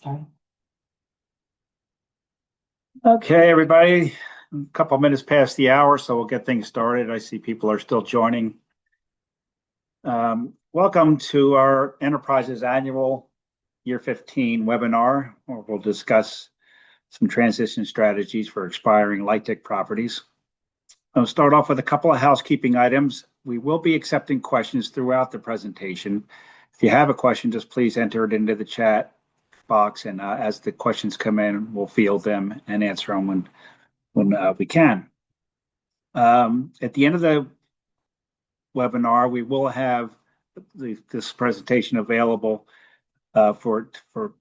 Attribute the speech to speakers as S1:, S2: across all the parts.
S1: Sorry.
S2: Okay, everybody, a couple minutes past the hour, so we'll get things started. I see people are still joining. Welcome to our Enterprises Annual Year 15 webinar, where we'll discuss some transition strategies for expiring LIHTC properties. I'll start off with a couple of housekeeping items. We will be accepting questions throughout the presentation. If you have a question, just please enter it into the chat box, and as the questions come in, we'll field them and answer them when we can. At the end of the webinar, we will have this presentation available for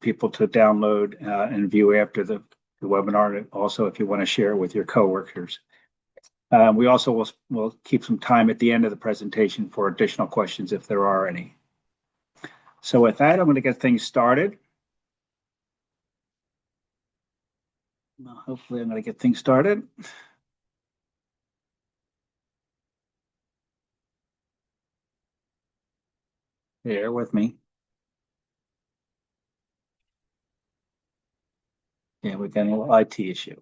S2: people to download and view after the webinar. Also, if you want to share it with your coworkers. We also will keep some time at the end of the presentation for additional questions if there are any. So with that, I'm going to get things started. Hopefully I'm going to get things started. Bear with me. Yeah, we've got a little IT issue.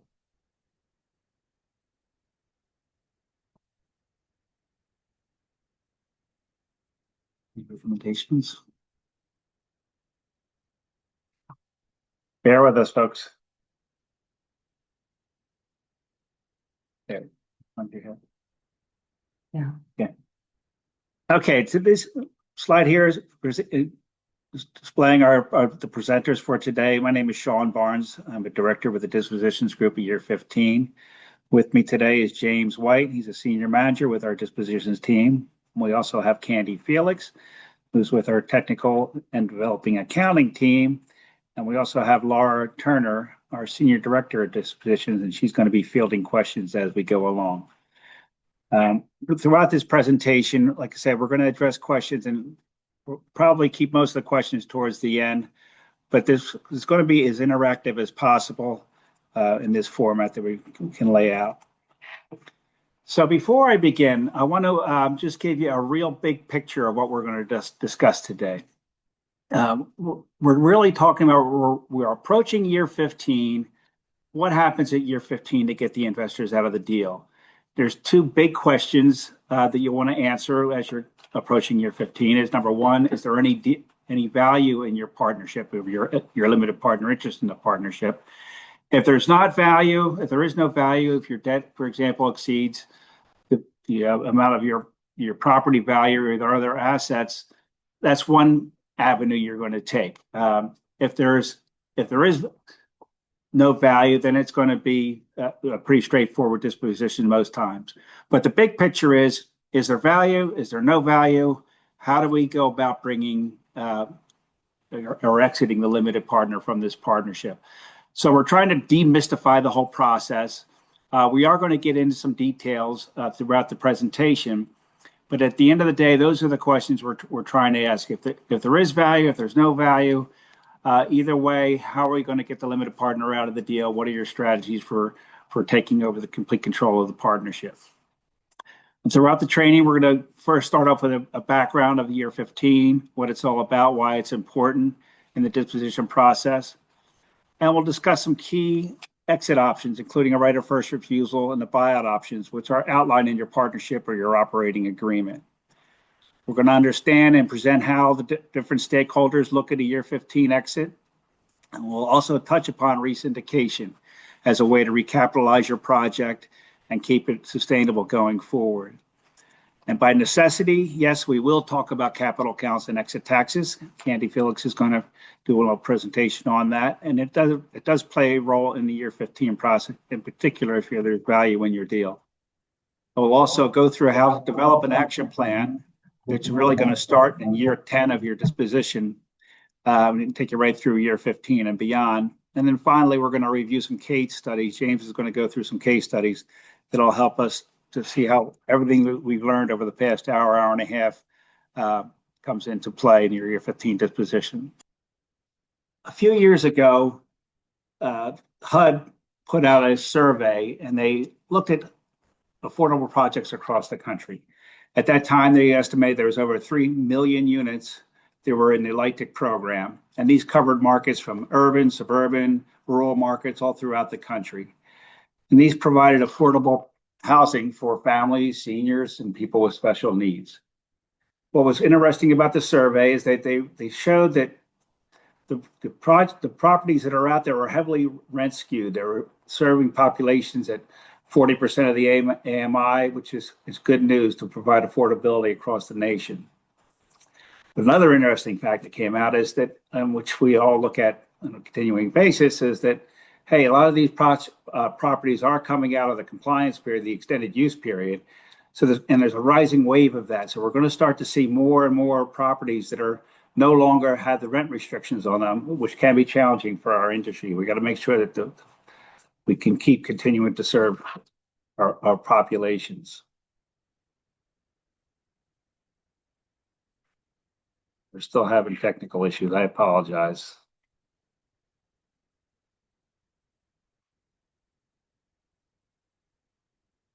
S2: Implementations. Bear with us, folks. There.
S1: Yeah.
S2: Okay. Okay, so this slide here is displaying the presenters for today. My name is Sean Barnes. I'm a director with the Dispositions Group of Year 15. With me today is James White. He's a senior manager with our Dispositions team. We also have Candy Felix, who's with our technical and developing accounting team. And we also have Laura Turner, our senior director of Dispositions, and she's going to be fielding questions as we go along. Throughout this presentation, like I said, we're going to address questions, and we'll probably keep most of the questions towards the end, but this is going to be as interactive as possible in this format that we can lay out. So before I begin, I want to just give you a real big picture of what we're going to discuss today. We're really talking about, we're approaching year 15. What happens at year 15 to get the investors out of the deal? There's two big questions that you want to answer as you're approaching year 15. Is number one, is there any value in your partnership, of your limited partner interest in the partnership? If there's not value, if there is no value, if your debt, for example, exceeds the amount of your property value or their other assets, that's one avenue you're going to take. If there is no value, then it's going to be a pretty straightforward disposition most times. But the big picture is there value? Is there no value? How do we go about bringing or exiting the limited partner from this partnership? So we're trying to demystify the whole process. We are going to get into some details throughout the presentation, but at the end of the day, those are the questions we're trying to ask. If there is value, if there's no value, either way, how are we going to get the limited partner out of the deal? What are your strategies for taking over the complete control of the partnership? And throughout the training, we're going to first start off with a background of the year 15, what it's all about, why it's important in the disposition process. And we'll discuss some key exit options, including a right of first refusal and the buyout options, which are outlined in your partnership or your operating agreement. We're going to understand and present how the different stakeholders look at a year 15 exit. And we'll also touch upon re-syndication as a way to recapitalize your project and keep it sustainable going forward. And by necessity, yes, we will talk about capital accounts and exit taxes. Candy Felix is going to do a little presentation on that. And it does play a role in the year 15 process, in particular if there's value in your deal. We'll also go through how to develop an action plan that's really going to start in year 10 of your disposition and take you right through year 15 and beyond. And then finally, we're going to review some case studies. James is going to go through some case studies that'll help us to see how everything that we've learned over the past hour and a half comes into play in your year 15 disposition. A few years ago, HUD put out a survey and they looked at affordable projects across the country. At that time, they estimated there was over 3 million units that were in the LIHTC program. And these covered markets from urban, suburban, rural markets all throughout the country. And these provided affordable housing for families, seniors, and people with special needs. What was interesting about the survey is that they showed that the properties that are out there are heavily rent skewed. They were serving populations at 40% of the AMI, which is good news to provide affordability across the nation. Another interesting fact that came out is that, which we all look at on a continuing basis, is that, hey, a lot of these properties are coming out of the compliance period, the extended use period. So there's a rising wave of that. So we're going to start to see more and more properties that are no longer have the rent restrictions on them, which can be challenging for our industry. We got to make sure that we can keep continuing to serve our populations. We're still having technical issues. I apologize.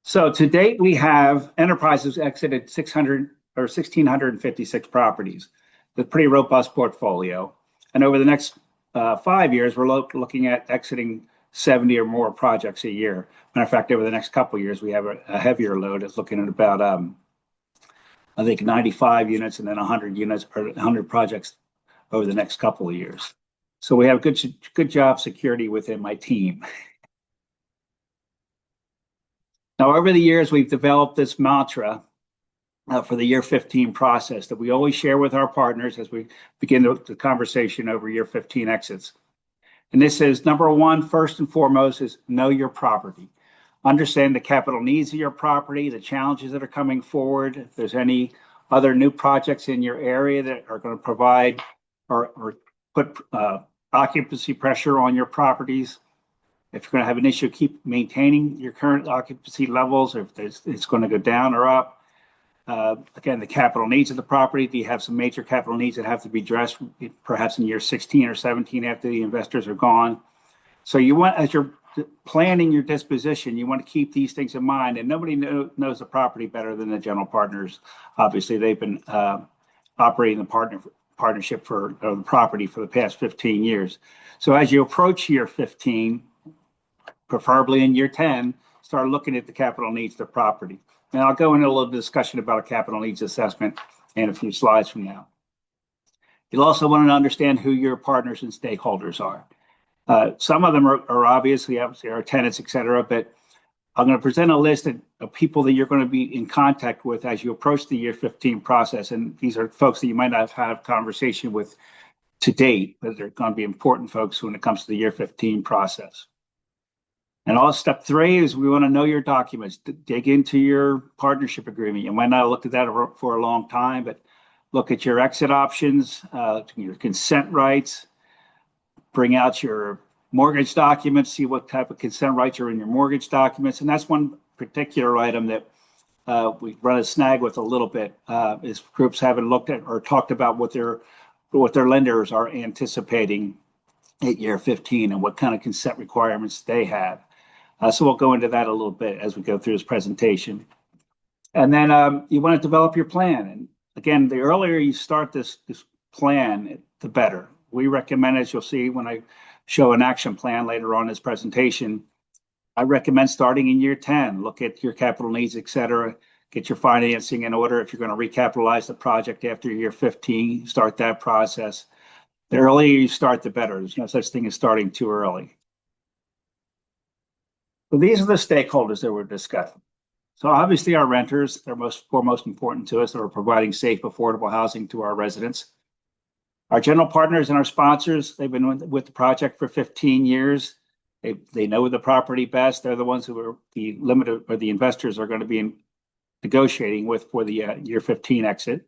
S2: So to date, we have enterprises exited 1,656 properties. It's a pretty robust portfolio. And over the next 5 years, we're looking at exiting 70 or more projects a year. Matter of fact, over the next couple of years, we have a heavier load. It's looking at about, I think, 95 units and then 100 units or 100 projects over the next couple of years. So we have good job security within my team. Now, over the years, we've developed this mantra for the year 15 process that we always share with our partners as we begin the conversation over year 15 exits. And this is number one, first and foremost, is know your property. Understand the capital needs of your property, the challenges that are coming forward. If there's any other new projects in your area that are going to provide or put occupancy pressure on your properties. If you're going to have an issue, keep maintaining your current occupancy levels, or if it's going to go down or up. Again, the capital needs of the property. Do you have some major capital needs that have to be addressed perhaps in year 16 or 17 after the investors are gone? So you want, as you're planning your disposition, you want to keep these things in mind. And nobody knows the property better than the general partners. Obviously, they've been operating the partnership for the property for the past 15 years. So as you approach year 15, preferably in year 10, start looking at the capital needs of the property. And I'll go into a little discussion about a capital needs assessment in a few slides from now. You'll also want to understand who your partners and stakeholders are. Some of them are obviously our tenants, et cetera, but I'm going to present a list of people that you're going to be in contact with as you approach the year 15 process. And these are folks that you might not have had a conversation with to date, but they're going to be important folks when it comes to the year 15 process. And all step 3 is we want to know your documents. Dig into your partnership agreement. You might not have looked at that for a long time, but look at your exit options, your consent rights, bring out your mortgage documents, see what type of consent rights are in your mortgage documents. And that's one particular item that we run a snag with a little bit, is groups haven't looked at or talked about what their lenders are anticipating at year 15 and what kind of consent requirements they have. So we'll go into that a little bit as we go through this presentation. And then you want to develop your plan. And again, the earlier you start this plan, the better. We recommend, as you'll see when I show an action plan later on in this presentation, I recommend starting in year 10. Look at your capital needs, et cetera. Get your financing in order. If you're going to recapitalize the project after year 15, start that process. The earlier you start, the better. There's no such thing as starting too early. So these are the stakeholders that we're discussing. So obviously our renters, they're foremost important to us. They're providing safe, affordable housing to our residents. Our general partners and our sponsors, they've been with the project for 15 years. They know the property best. They're the ones who are the limited or the investors are going to be negotiating with for the year 15 exit.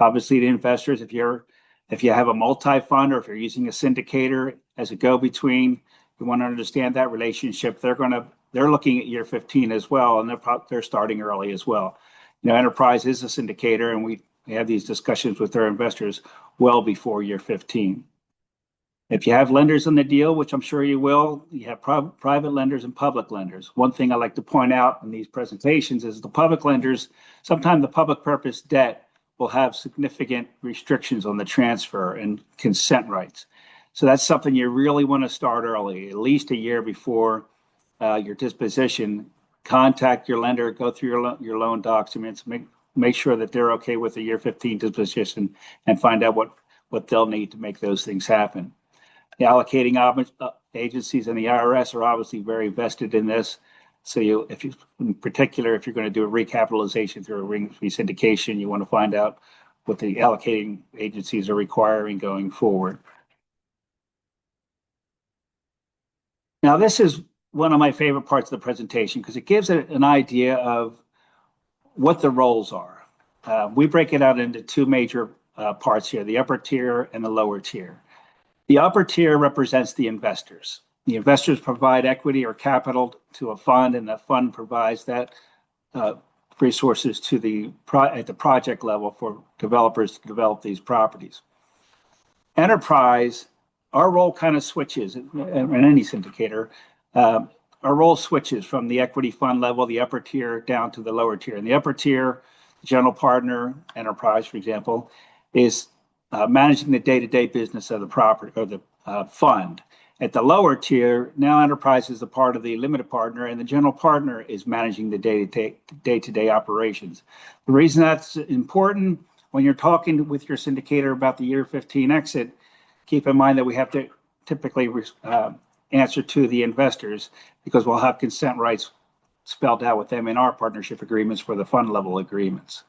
S2: Obviously, the investors, if you have a multi-fund or if you're using a syndicator as a go-between, you want to understand that relationship. They're looking at year 15 as well, and they're starting early as well. Enterprise is a syndicator, and we have these discussions with their investors well before year 15. If you have lenders in the deal, which I'm sure you will, you have private lenders and public lenders. One thing I like to point out in these presentations is the public lenders, sometimes the public purpose debt will have significant restrictions on the transfer and consent rights. So that's something you really want to start early, at least a year before your disposition. Contact your lender, go through your loan documents, make sure that they're okay with the year 15 disposition, and find out what they'll need to make those things happen. The allocating agencies and the IRS are obviously very vested in this. So in particular, if you're going to do a recapitalization through a ring syndication, you want to find out what the allocating agencies are requiring going forward. Now, this is one of my favorite parts of the presentation because it gives an idea of what the roles are. We break it out into two major parts here, the upper tier and the lower tier. The upper tier represents the investors. The investors provide equity or capital to a fund, and the fund provides that resources to at the project level for developers to develop these properties. Enterprise, our role kind of switches in any syndicator. Our role switches from the equity fund level, the upper tier, down to the lower tier. In the upper tier, the general partner, enterprise, for example, is managing the day-to-day business of the property or the fund. At the lower tier, now enterprise is a part of the limited partner, and the general partner is managing the day-to-day operations. The reason that's important, when you're talking with your syndicator about the year 15 exit, keep in mind that we have to typically answer to the investors because we'll have consent rights spelled out with them in our partnership agreements for the fund level agreements.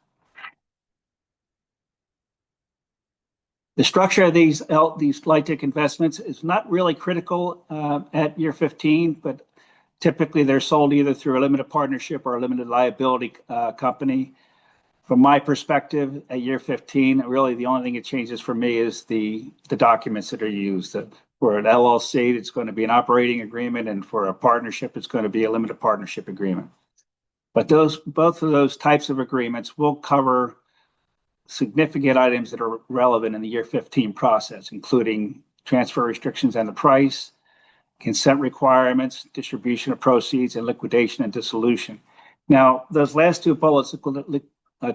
S2: The structure of these LIHTC investments is not really critical at year 15, but typically they're sold either through a limited partnership or a limited liability company. From my perspective, at year 15, really the only thing that changes for me is the documents that are used. For an LLC, it's going to be an operating agreement, and for a partnership, it's going to be a limited partnership agreement. But both of those types of agreements will cover significant items that are relevant in the year 15 process, including transfer restrictions and the price, consent requirements, distribution of proceeds, and liquidation and dissolution. Now, those last two bullets,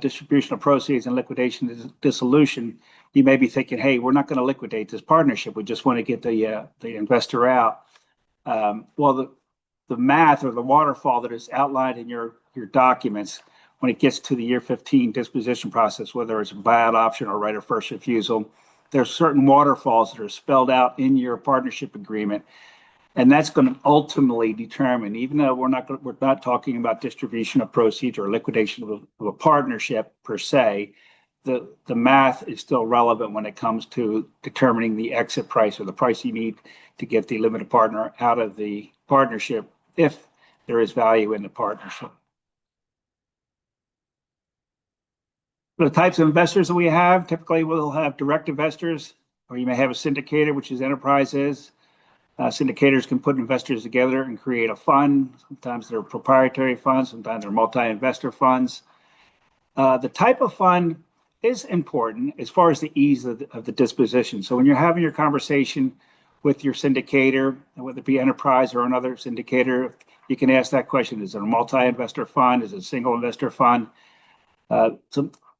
S2: distribution of proceeds and liquidation and dissolution, you may be thinking, hey, we're not going to liquidate this partnership. We just want to get the investor out. Well, the math or the waterfall that is outlined in your documents when it gets to the year 15 disposition process, whether it's a buyout option or right of first refusal, there's certain waterfalls that are spelled out in your partnership agreement. And that's going to ultimately determine, even though we're not talking about distribution of proceeds or liquidation of a partnership per se, the math is still relevant when it comes to determining the exit price or the price you need to get the limited partner out of the partnership if there is value in the partnership. The types of investors that we have, typically we'll have direct investors, or you may have a syndicator, which is enterprises. Syndicators can put investors together and create a fund. Sometimes they're proprietary funds, sometimes they're multi-investor funds. The type of fund is important as far as the ease of the disposition. So when you're having your conversation with your syndicator, whether it be enterprise or another syndicator, you can ask that question. Is it a multi-investor fund? Is it a single investor fund?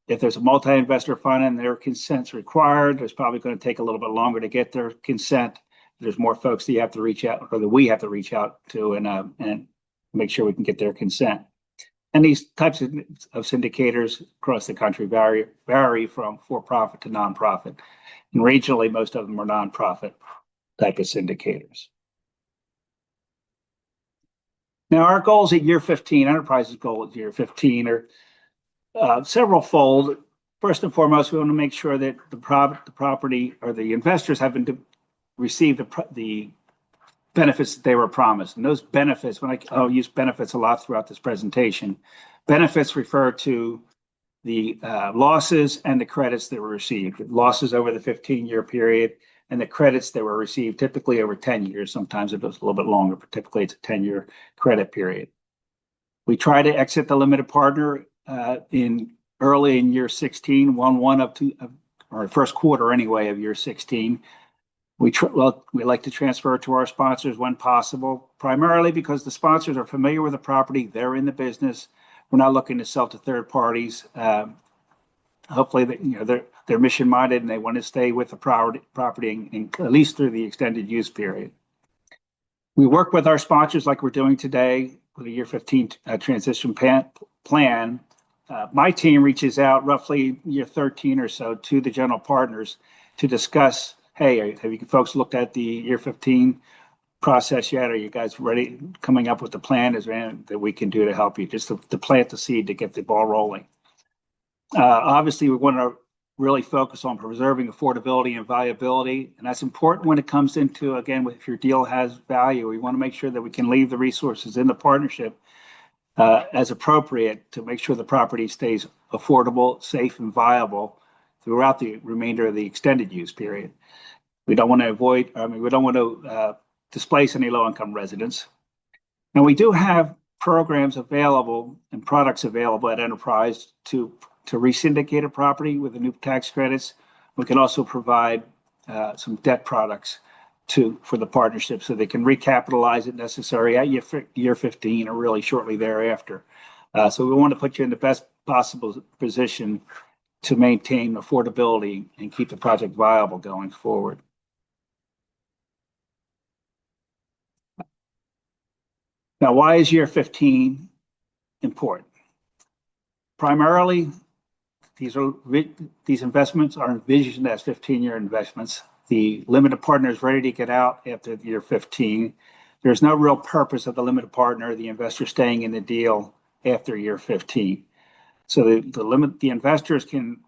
S2: If there's a multi-investor fund and their consent's required, it's probably going to take a little bit longer to get their consent. There's more folks that you have to reach out, or that we have to reach out to, and make sure we can get their consent. And these types of syndicators across the country vary from for-profit to nonprofit. And regionally, most of them are nonprofit type of syndicators. Now, our goals at year 15, Enterprise's goal at year 15 are several fold. First and foremost, we want to make sure that the property or the investors have been received the benefits that they were promised. And those benefits, I'll use benefits a lot throughout this presentation, benefits refer to the losses and the credits that were received. Losses over the 15-year period and the credits that were received typically over 10 years. Sometimes it was a little bit longer, but typically it's a 10-year credit period. We try to exit the limited partner early in year 16, or first quarter anyway of year 16. We like to transfer to our sponsors when possible, primarily because the sponsors are familiar with the property. They're in the business. We're not looking to sell to third parties. hopefully they're mission minded and they want to stay with the property at least through the extended use period. We work with our sponsors like we're doing today with a year 15 transition plan. My team reaches out roughly year 13 or so to the general partners to discuss, hey, have you folks looked at the year 15 process yet? Are you guys ready, coming up with the plan? Is there anything that we can do to help you, just to plant the seed to get the ball rolling? Obviously, we want to really focus on preserving affordability and viability, and that's important when it comes into, again, if your deal has value, we want to make sure that we can leave the resources in the partnership as appropriate to make sure the property stays affordable, safe, and viable throughout the remainder of the extended use period. We don't want to displace any low-income residents. And we do have programs available and products available at Enterprise to re-syndicate a property with the new tax credits. We can also provide some debt products for the partnership so they can recapitalize it necessary at year 15 or really shortly thereafter. So we want to put you in the best possible position to maintain affordability and keep the project viable going forward. Now, why is year 15 important? Primarily, these investments are envisioned as 15-year investments. The limited partner is ready to get out after year 15. There's no real purpose of the limited partner, the investor, staying in the deal after year 15. So the investors can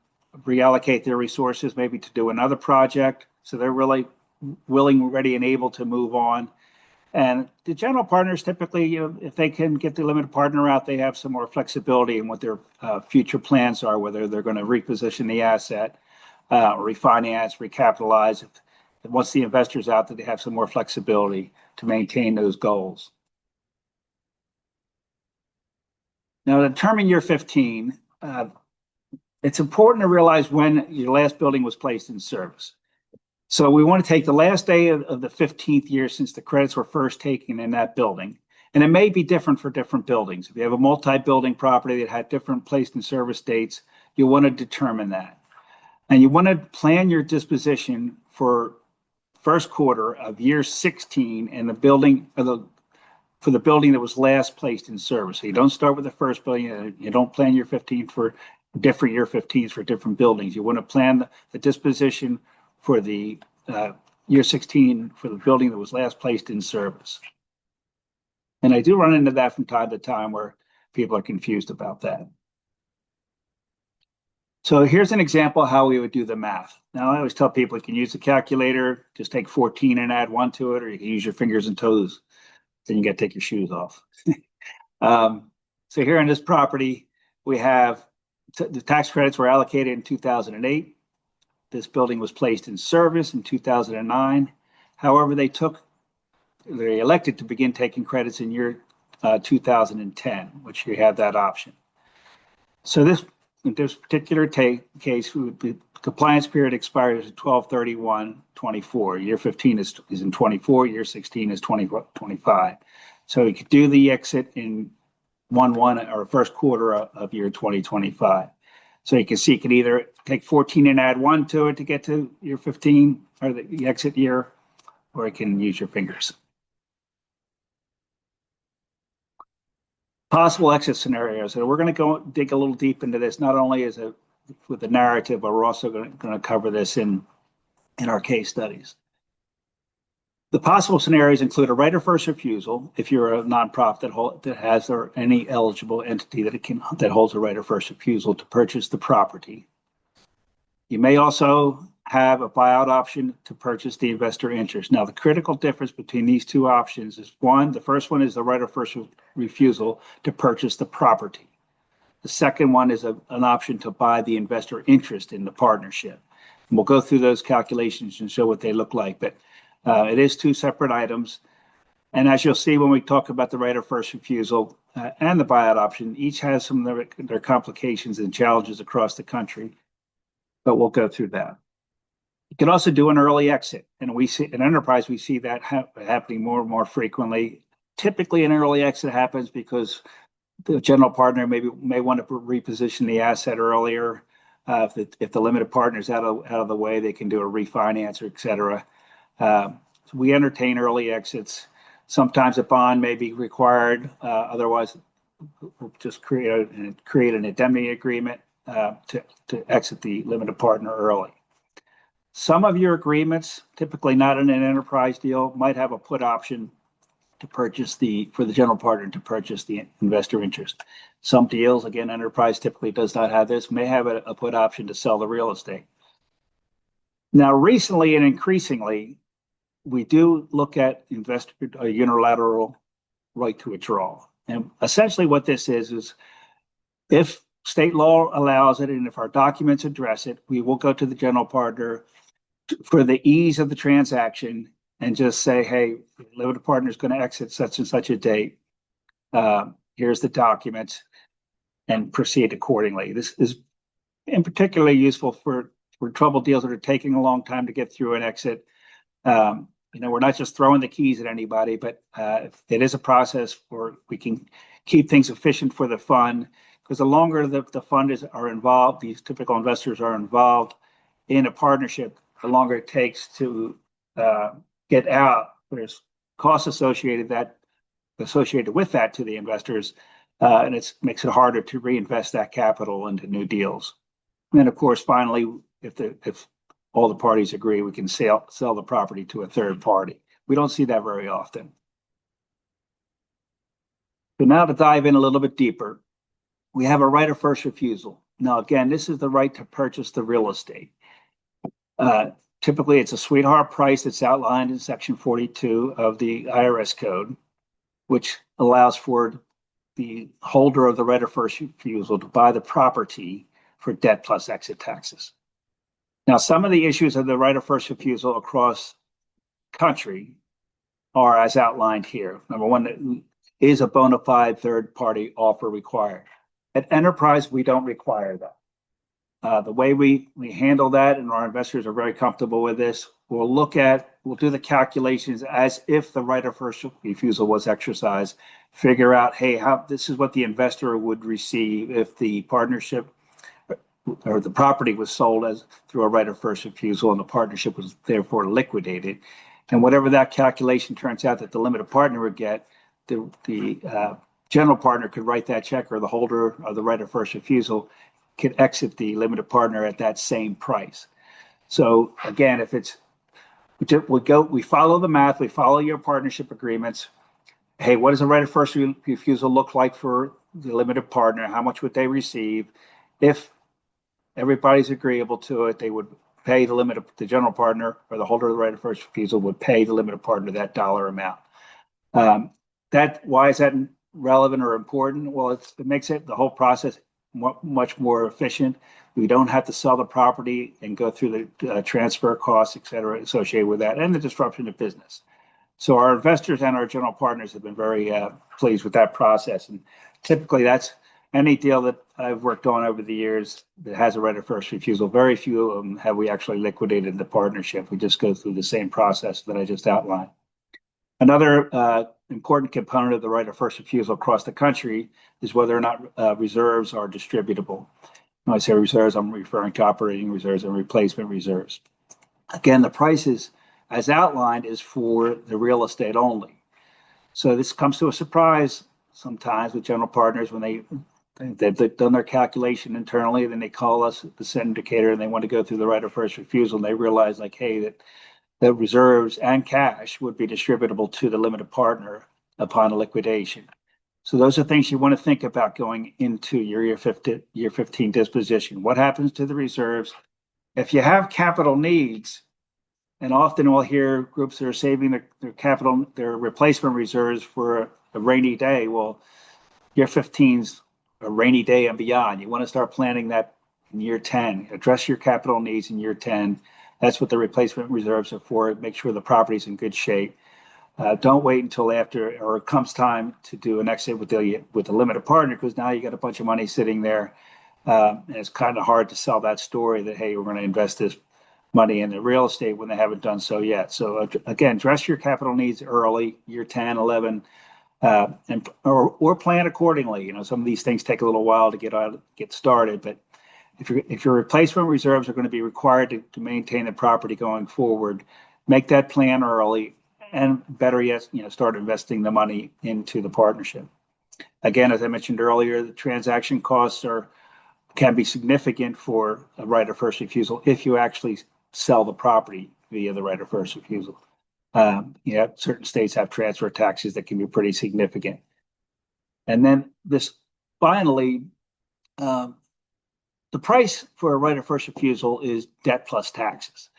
S2: reallocate their resources maybe to do another project. So they're really willing, ready, and able to move on. And the general partners typically, if they can get the limited partner out, they have some more flexibility in what their future plans are, whether they're going to reposition the asset, refinance, recapitalize. Once the investor's out, that they have some more flexibility to maintain those goals. Now, to determine year 15, it's important to realize when your last building was placed in service. So we want to take the last day of the 15th year since the credits were first taken in that building. And it may be different for different buildings. If you have a multi-building property that had different placed in service dates, you want to determine that. And you want to plan your disposition for first quarter of year 16 and for the building that was last placed in service. So you don't start with the first building. You don't plan your 15 for different year 15s for different buildings. You want to plan the disposition for the year 16 for the building that was last placed in service. And I do run into that from time to time where people are confused about that. So here's an example of how we would do the math. Now, I always tell people you can use the calculator, just take 14 and add 1 to it, or you can use your fingers and toes. Then you got to take your shoes off. So here on this property, we have the tax credits were allocated in 2008. This building was placed in service in 2009. However, they elected to begin taking credits in year 2010, which you have that option. So in this particular case, the compliance period expires at 12/31/24. Year 15 is in 24. Year 16 is 2025. So you could do the exit in 1/1 or first quarter of year 2025. So you can see you can either take 14 and add 1 to it to get to year 15 or the exit year, or you can use your fingers. Possible exit scenarios. So we're going to go dig a little deep into this, not only with the narrative, but we're also going to cover this in our case studies. The possible scenarios include a right of first refusal if you're a nonprofit that has any eligible entity that holds a right of first refusal to purchase the property. You may also have a buyout option to purchase the investor interest. Now, the critical difference between these two options is the first one is the right of first refusal to purchase the property. The second one is an option to buy the investor interest in the partnership. And we'll go through those calculations and show what they look like, but it is two separate items. And as you'll see when we talk about the right of first refusal and the buyout option, each has some of their complications and challenges across the country, but we'll go through that. You can also do an early exit, and we see in Enterprise, we see that happening more and more frequently. Typically, an early exit happens because the general partner may want to reposition the asset earlier. If the limited partner is out of the way, they can do a refinance or et cetera. We entertain early exits. Sometimes a bond may be required. Otherwise, we'll just create an indemnity agreement to exit the limited partner early. Some of your agreements, typically not in an enterprise deal, might have a put option to purchase for the general partner to purchase the investor interest. Some deals, again, enterprise typically does not have this, may have a put option to sell the real estate. Now, recently and increasingly, we do look at investor unilateral right to withdraw. And essentially what this is if state law allows it and if our documents address it, we will go to the general partner for the ease of the transaction and just say, hey, the limited partner is going to exit such and such a date. Here's the documents and proceed accordingly. This is in particularly useful for troubled deals that are taking a long time to get through an exit. We're not just throwing the keys at anybody, but it is a process where we can keep things efficient for the fund, because the longer the fund are involved, these typical investors are involved in a partnership, the longer it takes to get out. There's costs associated with that to the investors, and it makes it harder to reinvest that capital into new deals. And then, of course, finally, if all the parties agree, we can sell the property to a third party. We don't see that very often. So now to dive in a little bit deeper, we have a right of first refusal. Now, again, this is the right to purchase the real estate. Typically, it's a sweetheart price that's outlined in Section 42 of the IRS code, which allows for the holder of the right of first refusal to buy the property for debt plus exit taxes. Now, some of the issues of the right of first refusal across country are as outlined here. Number one, is a bona fide third party offer required? At Enterprise, we don't require that. The way we handle that, and our investors are very comfortable with this, we'll do the calculations as if the right of first refusal was exercised, figure out, hey, this is what the investor would receive if the partnership or the property was sold through a right of first refusal and the partnership was therefore liquidated. And whatever that calculation turns out that the limited partner would get, the general partner could write that check, or the holder of the right of first refusal could exit the limited partner at that same price. So again, we follow the math, we follow your partnership agreements. Hey, what does a right of first refusal look like for the limited partner? How much would they receive? If everybody's agreeable to it, they would pay the general partner, or the holder of the right of first refusal would pay the limited partner that dollar amount. Why is that relevant or important? Well, it makes the whole process much more efficient. We don't have to sell the property and go through the transfer costs, et cetera, associated with that, and the disruption of business. So our investors and our general partners have been very pleased with that process. And typically that's any deal that I've worked on over the years that has a right of first refusal. Very few of them have we actually liquidated the partnership. We just go through the same process that I just outlined. Another important component of the right of first refusal across the country is whether or not reserves are distributable. When I say reserves, I'm referring to operating reserves and replacement reserves. Again, the prices as outlined is for the real estate only. So this comes to a surprise sometimes with general partners when they've done their calculation internally, then they call us, the syndicator, and they want to go through the right of first refusal, and they realize that the reserves and cash would be distributable to the limited partner upon liquidation. So those are things you want to think about going into your year 15 disposition. What happens to the reserves? If you have capital needs, and often we'll hear groups that are saving their replacement reserves for a rainy day. Well, year 15's a rainy day and beyond. You want to start planning that in year 10. Address your capital needs in year 10. That's what the replacement reserves are for. Make sure the property's in good shape. Don't wait until after, or it comes time to do an exit with the limited partner, because now you got a bunch of money sitting there. And it's kind of hard to sell that story that, hey, we're going to invest this money in the real estate when they haven't done so yet. So again, address your capital needs early, year 10, 11, or plan accordingly. Some of these things take a little while to get started, but if your replacement reserves are going to be required to maintain the property going forward, make that plan early, and better yet, start investing the money into the partnership. Again, as I mentioned earlier, the transaction costs can be significant for a right of first refusal if you actually sell the property via the right of first refusal. Certain states have transfer taxes that can be pretty significant. And then finally, the price for a right of first refusal is debt plus taxes.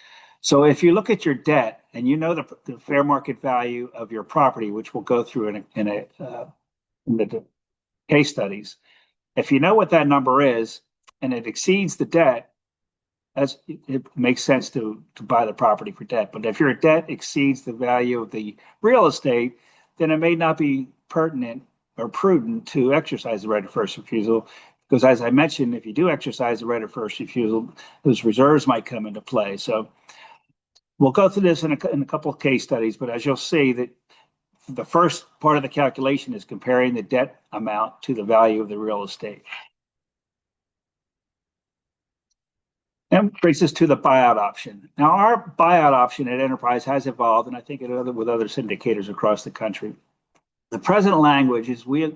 S2: So if you look at your debt and the fair market value of your property, which we'll go through in the case studies, if you know what that number is and it exceeds the debt, it makes sense to buy the property for debt. But if your debt exceeds the value of the real estate, then it may not be pertinent or prudent to exercise the right of first refusal. Because as I mentioned, if you do exercise the right of first refusal, those reserves might come into play. So we'll go through this in a couple of case studies, but as you'll see, that the first part of the calculation is comparing the debt amount to the value of the real estate. That brings us to the buyout option. Now, our buyout option at Enterprise has evolved, and I think with other syndicators across the country. The present language is we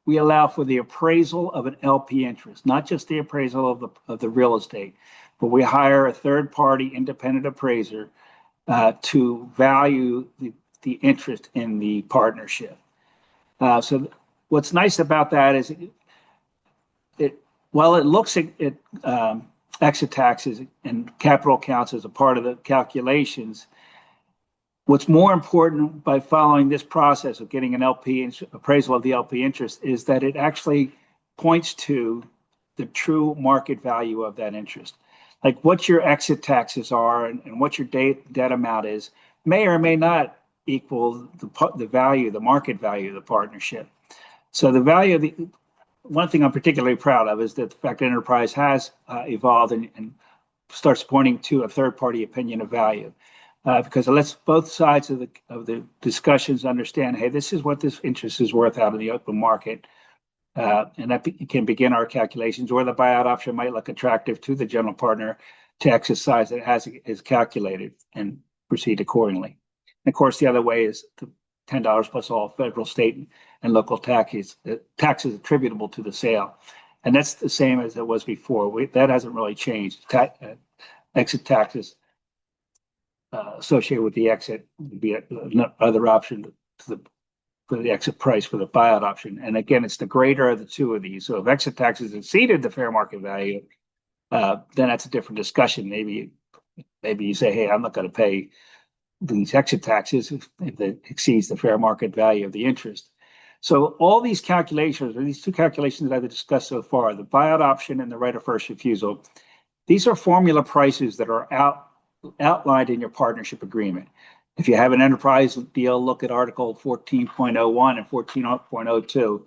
S2: allow for the appraisal of an LP interest, not just the appraisal of the real estate, but we hire a third-party independent appraiser to value the interest in the partnership. So what's nice about that is while it looks at exit taxes and capital accounts as a part of the calculations, what's more important by following this process of getting an appraisal of the LP interest is that it actually points to the true market value of that interest. Like what your exit taxes are and what your debt amount is may or may not equal the market value of the partnership. So the value of one thing I'm particularly proud of is that the fact that Enterprise has evolved and starts pointing to a third-party opinion of value, because it lets both sides of the discussions understand, hey, this is what this interest is worth out in the open market, and that can begin our calculations. Or the buyout option might look attractive to the general partner to exercise that is calculated and proceed accordingly. And of course, the other way is the $10 plus all federal, state, and local taxes attributable to the sale. And that's the same as it was before. That hasn't really changed. Exit taxes associated with the exit would be another option for the exit price for the buyout option. And again, it's the greater of the two of these. So if exit taxes exceeded the fair market value, then that's a different discussion. Maybe you say, hey, I'm not going to pay these exit taxes if it exceeds the fair market value of the interest. So all these calculations, or these two calculations that I've discussed so far, the buyout option and the right of first refusal, these are formula prices that are outlined in your partnership agreement. If you have an enterprise deal, look at Article 14.01 and 14.02.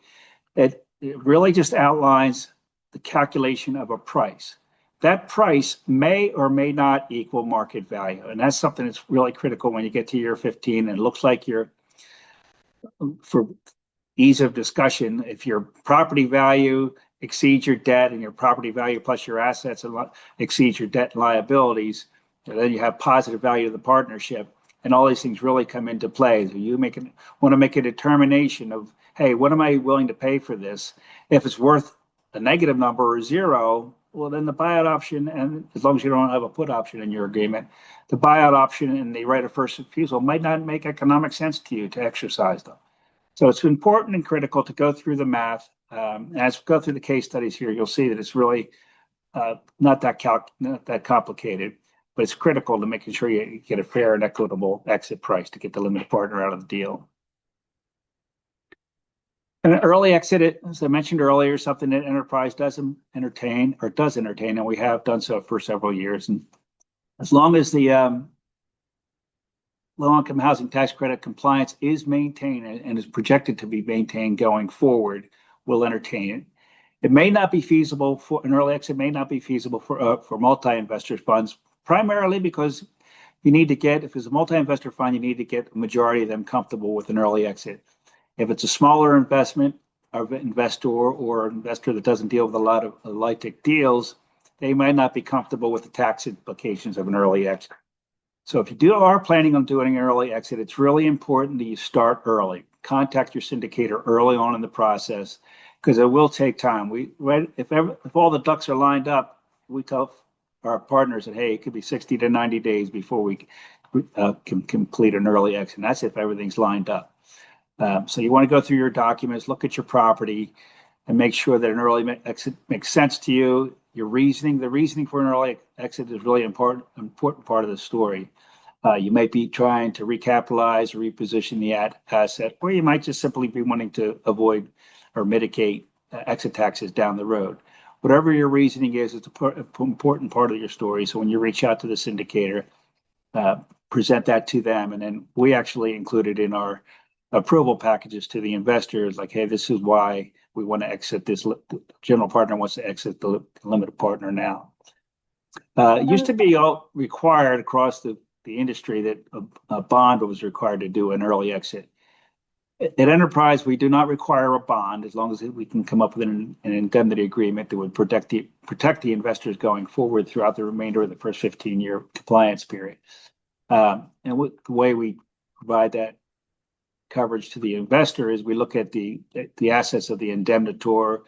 S2: It really just outlines the calculation of a price. That price may or may not equal market value. And that's something that's really critical when you get to year 15. And it looks like for ease of discussion, if your property value exceeds your debt and your property value plus your assets exceeds your debt and liabilities, then you have positive value of the partnership. And all these things really come into play. So you want to make a determination of, hey, what am I willing to pay for this? If it's worth a negative number or zero, well, then the buyout option, and as long as you don't have a put option in your agreement, the buyout option and the right of first refusal might not make economic sense to you to exercise them. So it's important and critical to go through the math. As we go through the case studies here, you'll see that it's really not that complicated, but it's critical to making sure you get a fair and equitable exit price to get the limited partner out of the deal. And an early exit, as I mentioned earlier, is something that Enterprise does entertain, and we have done so for several years. And as long as the low-income housing tax credit compliance is maintained and is projected to be maintained going forward, we'll entertain it. It may not be feasible for an early exit, may not be feasible for multi-investor funds, primarily because you need to get, if it's a multi-investor fund, you need to get a majority of them comfortable with an early exit. If it's a smaller investor or investor that doesn't deal with a lot of LIHTC deals, they might not be comfortable with the tax implications of an early exit. So if you are planning on doing an early exit, it's really important that you start early. Contact your syndicator early on in the process because it will take time. If all the ducks are lined up, we tell our partners that, hey, it could be 60 to 90 days before we can complete an early exit. And that's if everything's lined up. So you want to go through your documents, look at your property, and make sure that an early exit makes sense to you. The reasoning for an early exit is really important part of the story. You might be trying to recapitalize or reposition the asset, or you might just simply be wanting to avoid or mitigate exit taxes down the road. Whatever your reasoning is, it's an important part of your story. So when you reach out to the syndicator, present that to them, and then we actually include it in our approval packages to the investors, like, hey, this is why we want to exit this. The general partner wants to exit the limited partner now. It used to be all required across the industry that a bond was required to do an early exit. At Enterprise, we do not require a bond as long as we can come up with an indemnity agreement that would protect the investors going forward throughout the remainder of the first 15-year compliance period. And the way we provide that coverage to the investor is we look at the assets of the indemnitor.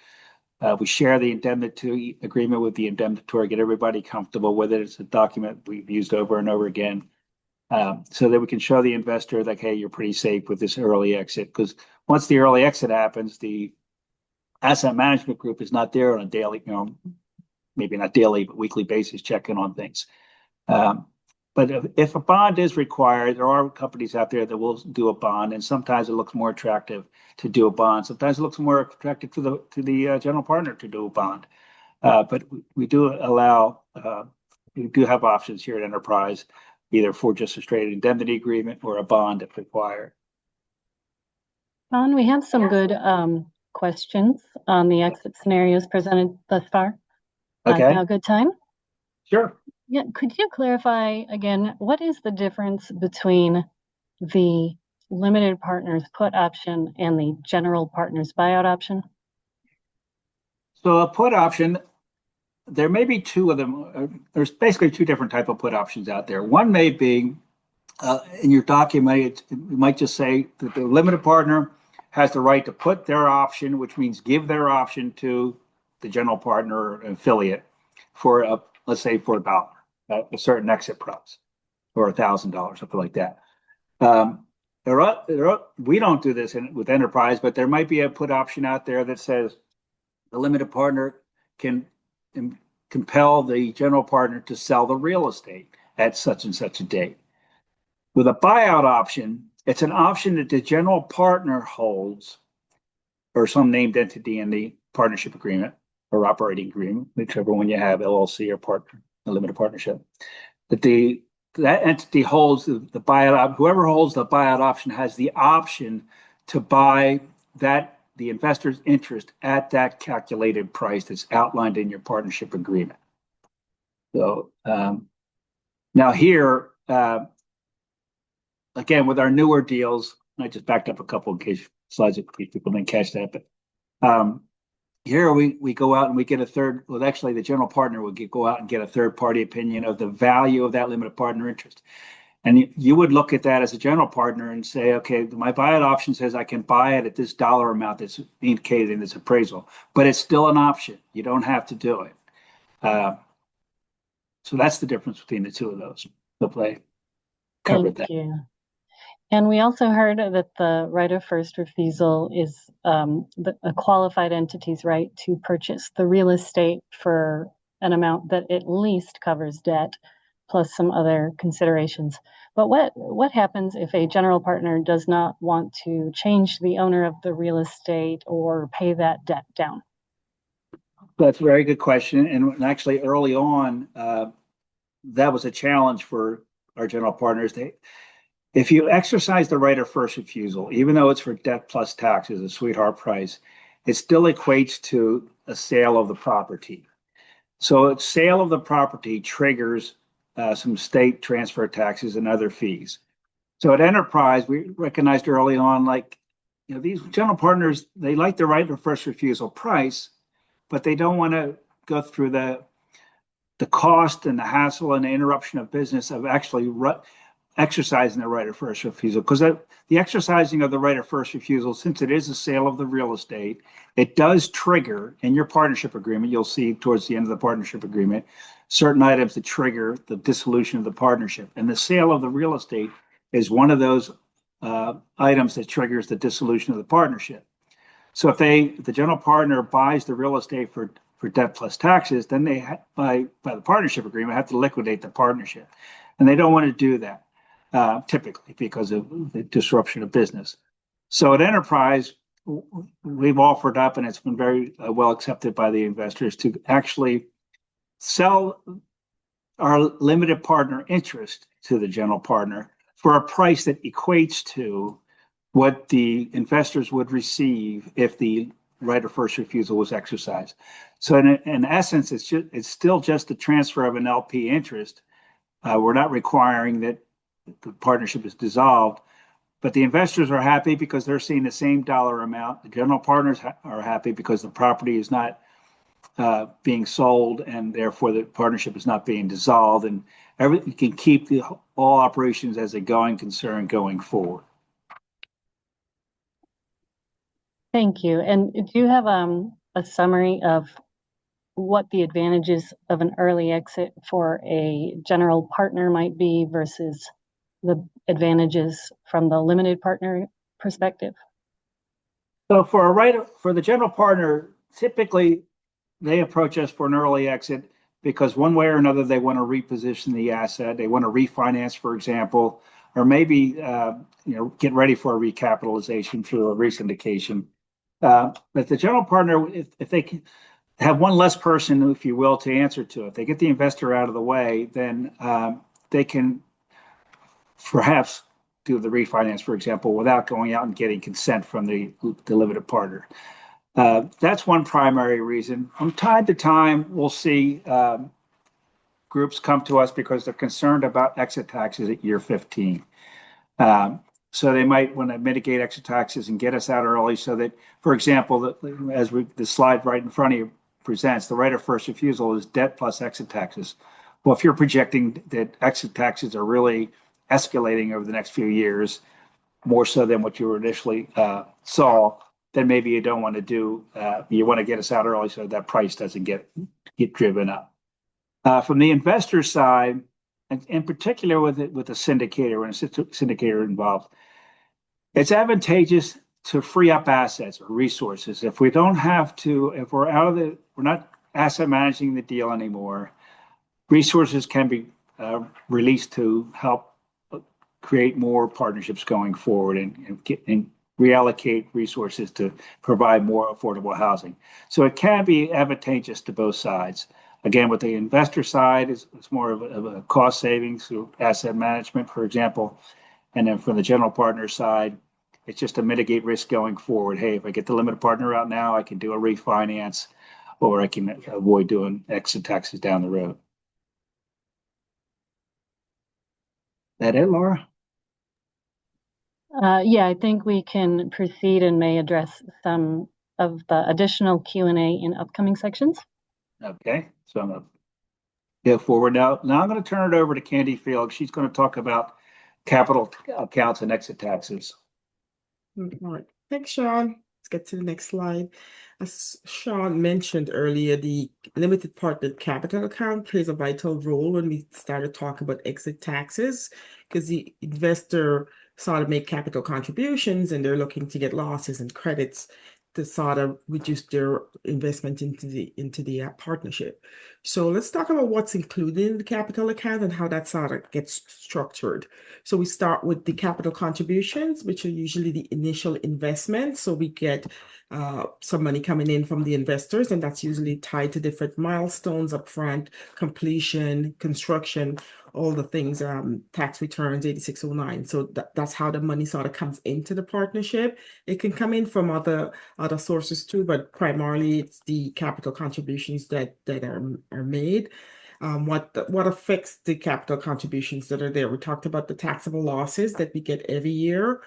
S2: We share the indemnity agreement with the indemnitor, get everybody comfortable with it. It's a document we've used over and over again, so that we can show the investor like, hey, you're pretty safe with this early exit. Because once the early exit happens, the asset management group is not there on a daily, maybe not daily, but weekly basis checking on things. But if a bond is required, there are companies out there that will do a bond, and sometimes it looks more attractive to do a bond. Sometimes it looks more attractive to the general partner to do a bond. But we do have options here at Enterprise, either for just a straight indemnity agreement or a bond if required.
S1: Don, we have some good questions on the exit scenarios presented thus far.
S2: Okay.
S1: Now a good time?
S2: Sure.
S1: Yeah, could you clarify again, what is the difference between the limited partners put option and the general partners buyout option?
S2: So a put option, there may be two of them. There's basically two different type of put options out there. One may be in your document, it might just say that the limited partner has the right to put their option, which means give their option to the general partner or affiliate for let's say for a certain exit price or $1,000, something like that. We don't do this with Enterprise, but there might be a put option out there that says the limited partner can compel the general partner to sell the real estate at such and such a date. With a buyout option, it's an option that the general partner holds or some named entity in the partnership agreement or operating agreement, whichever one you have, LLC or partner, a limited partnership. That that entity holds the buyout. Whoever holds the buyout option has the option to buy the investor's interest at that calculated price that's outlined in your partnership agreement. So now here, again, with our newer deals, I just backed up a couple in case slides in case people didn't catch that, but here we go out and we get actually the general partner would go out and get a third party opinion of the value of that limited partner interest. And you would look at that as a general partner and say, okay, my buyout option says I can buy it at this dollar amount that's indicated in this appraisal, but it's still an option. You don't have to do it. So that's the difference between the two of those. Hopefully I covered that.
S1: Thank you. And we also heard that the right of first refusal is a qualified entity's right to purchase the real estate for an amount that at least covers debt, plus some other considerations. But what happens if a general partner does not want to change the owner of the real estate or pay that debt down?
S2: That's a very good question. And actually early on, that was a challenge for our general partners. If you exercise the right of first refusal, even though it's for debt plus taxes, a sweetheart price, it still equates to a sale of the property. So sale of the property triggers some state transfer taxes and other fees. So at Enterprise, we recognized early on, these general partners, they like the right of first refusal price, but they don't want to go through the the cost and the hassle and the interruption of business of actually exercising the right of first refusal. Because the exercising of the right of first refusal, since it is a sale of the real estate, it does trigger in your partnership agreement. You'll see towards the end of the partnership agreement certain items that trigger the dissolution of the partnership. And the sale of the real estate is one of those items that triggers the dissolution of the partnership. So if the general partner buys the real estate for debt plus taxes, then they by the partnership agreement have to liquidate the partnership, and they don't want to do that typically because of the disruption of business. So at Enterprise, we've offered up, and it's been very well accepted by the investors, to actually sell our limited partner interest to the general partner for a price that equates to what the investors would receive if the right of first refusal was exercised. So in essence, it's still just the transfer of an LP interest. We're not requiring that the partnership is dissolved, but the investors are happy because they're seeing the same dollar amount. The general partners are happy because the property is not being sold, and therefore the partnership is not being dissolved, and you can keep all operations as a going concern going forward.
S1: Thank you. And do you have a summary of what the advantages of an early exit for a general partner might be versus the advantages from the limited partner perspective?
S2: So for the general partner, typically they approach us for an early exit because one way or another they want to reposition the asset, they want to refinance, for example, or maybe get ready for a recapitalization through a resyndication. But the general partner, if they can have one less person, if you will, to answer to, if they get the investor out of the way, then they can perhaps do the refinance, for example, without going out and getting consent from the limited partner. That's one primary reason. From time to time, we'll see groups come to us because they're concerned about exit taxes at year 15. So they might want to mitigate exit taxes and get us out early so that, for example, the slide right in front of you presents, the right of first refusal is debt plus exit taxes. Well, if you're projecting that exit taxes are really escalating over the next few years, more so than what you initially saw, then maybe you don't want to you want to get us out early so that price doesn't get driven up. From the investor side, and in particular with a syndicator, when a syndicator involved, it's advantageous to free up assets or resources. If we're not asset managing the deal anymore, resources can be released to help create more partnerships going forward and reallocate resources to provide more affordable housing. So it can be advantageous to both sides. Again, with the investor side, it's more of a cost savings through asset management, for example. And then from the general partner side, it's just to mitigate risk going forward. Hey, if I get the limited partner out now, I can do a refinance, or I can avoid doing exit taxes down the road. That it, Laura?
S1: Yeah, I think we can proceed and may address some of the additional Q&A in upcoming sections.
S2: Okay, so I'm going to go forward now. Now I'm going to turn it over to Candy Field. She's going to talk about capital accounts and exit taxes.
S3: All right. Thanks, Sean. Let's get to the next slide. As Sean mentioned earlier, the limited partner capital account plays a vital role when we started talking about exit taxes, because the investor sort of make capital contributions and they're looking to get losses and credits to sort of reduce their investment into the partnership. So let's talk about what's included in the capital account and how that sort of gets structured. So we start with the capital contributions, which are usually the initial investment. So we get some money coming in from the investors, and that's usually tied to different milestones upfront, completion, construction, all the things, tax returns, 8609. So that's how the money sort of comes into the partnership. It can come in from other sources too, but primarily it's the capital contributions that are made. What affects the capital contributions that are there? We talked about the taxable losses that we get every year.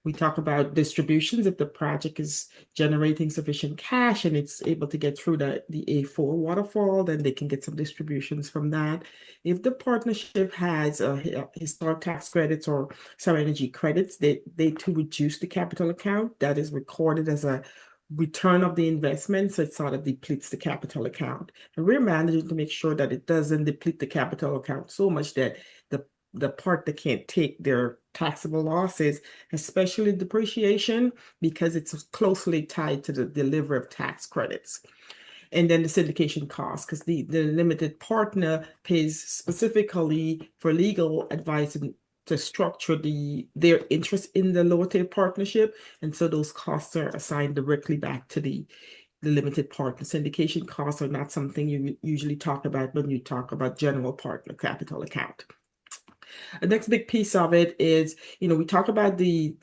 S3: We talk about distributions if the project is generating sufficient cash and it's able to get through the A4 waterfall, then they can get some distributions from that. If the partnership has historic tax credits or some energy credits, they to reduce the capital account, that is recorded as a return of the investment, so it sort of depletes the capital account. And we're managing to make sure that it doesn't deplete the capital account so much that the part that can't take their taxable losses, especially depreciation, because it's closely tied to the delivery of tax credits. And then the syndication costs, because the limited partner pays specifically for legal advice and to structure their interest in the lower tail partnership. And so those costs are assigned directly back to the limited partner. Syndication costs are not something you usually talk about when you talk about general partner capital account. The next big piece of it is, we talk about the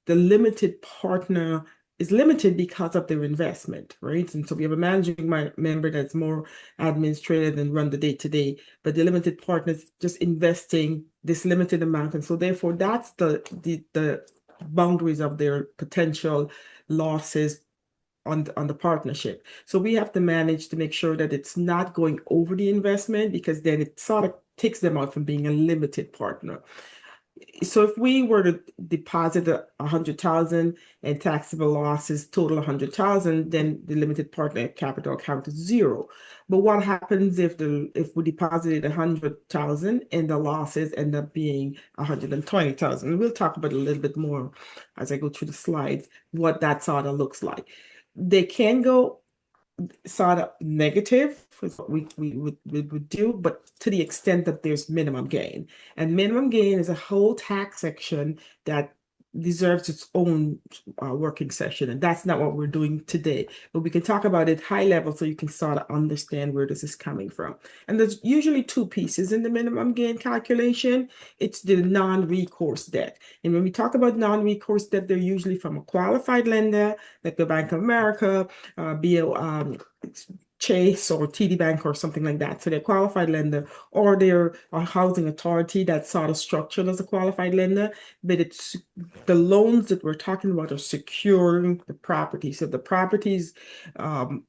S3: limited partner is limited because of their investment, right? And so we have a managing member that's more administrative and run the day-to-day, but the limited partner is just investing this limited amount. And so therefore that's the boundaries of their potential losses on the partnership. So we have to manage to make sure that it's not going over the investment, because then it sort of takes them out from being a limited partner. So if we were to deposit 100,000 and taxable losses total 100,000, then the limited partner capital account is zero. But what happens if we deposited 100,000 and the losses end up being 120,000? And we'll talk about it a little bit more as I go through the slides, what that sort of looks like. They can go sort of negative, is what we would do, but to the extent that there's minimum gain. And minimum gain is a whole tax section that deserves its own working session. And that's not what we're doing today, but we can talk about it high level so you can sort of understand where this is coming from. And there's usually two pieces in the minimum gain calculation. It's the non-recourse debt. And when we talk about non-recourse debt, they're usually from a qualified lender, like the Bank of America, Chase or TD Bank or something like that. So they're a qualified lender, or they're a housing authority that's sort of structured as a qualified lender, but it's the loans that we're talking about are securing the property. So if the properties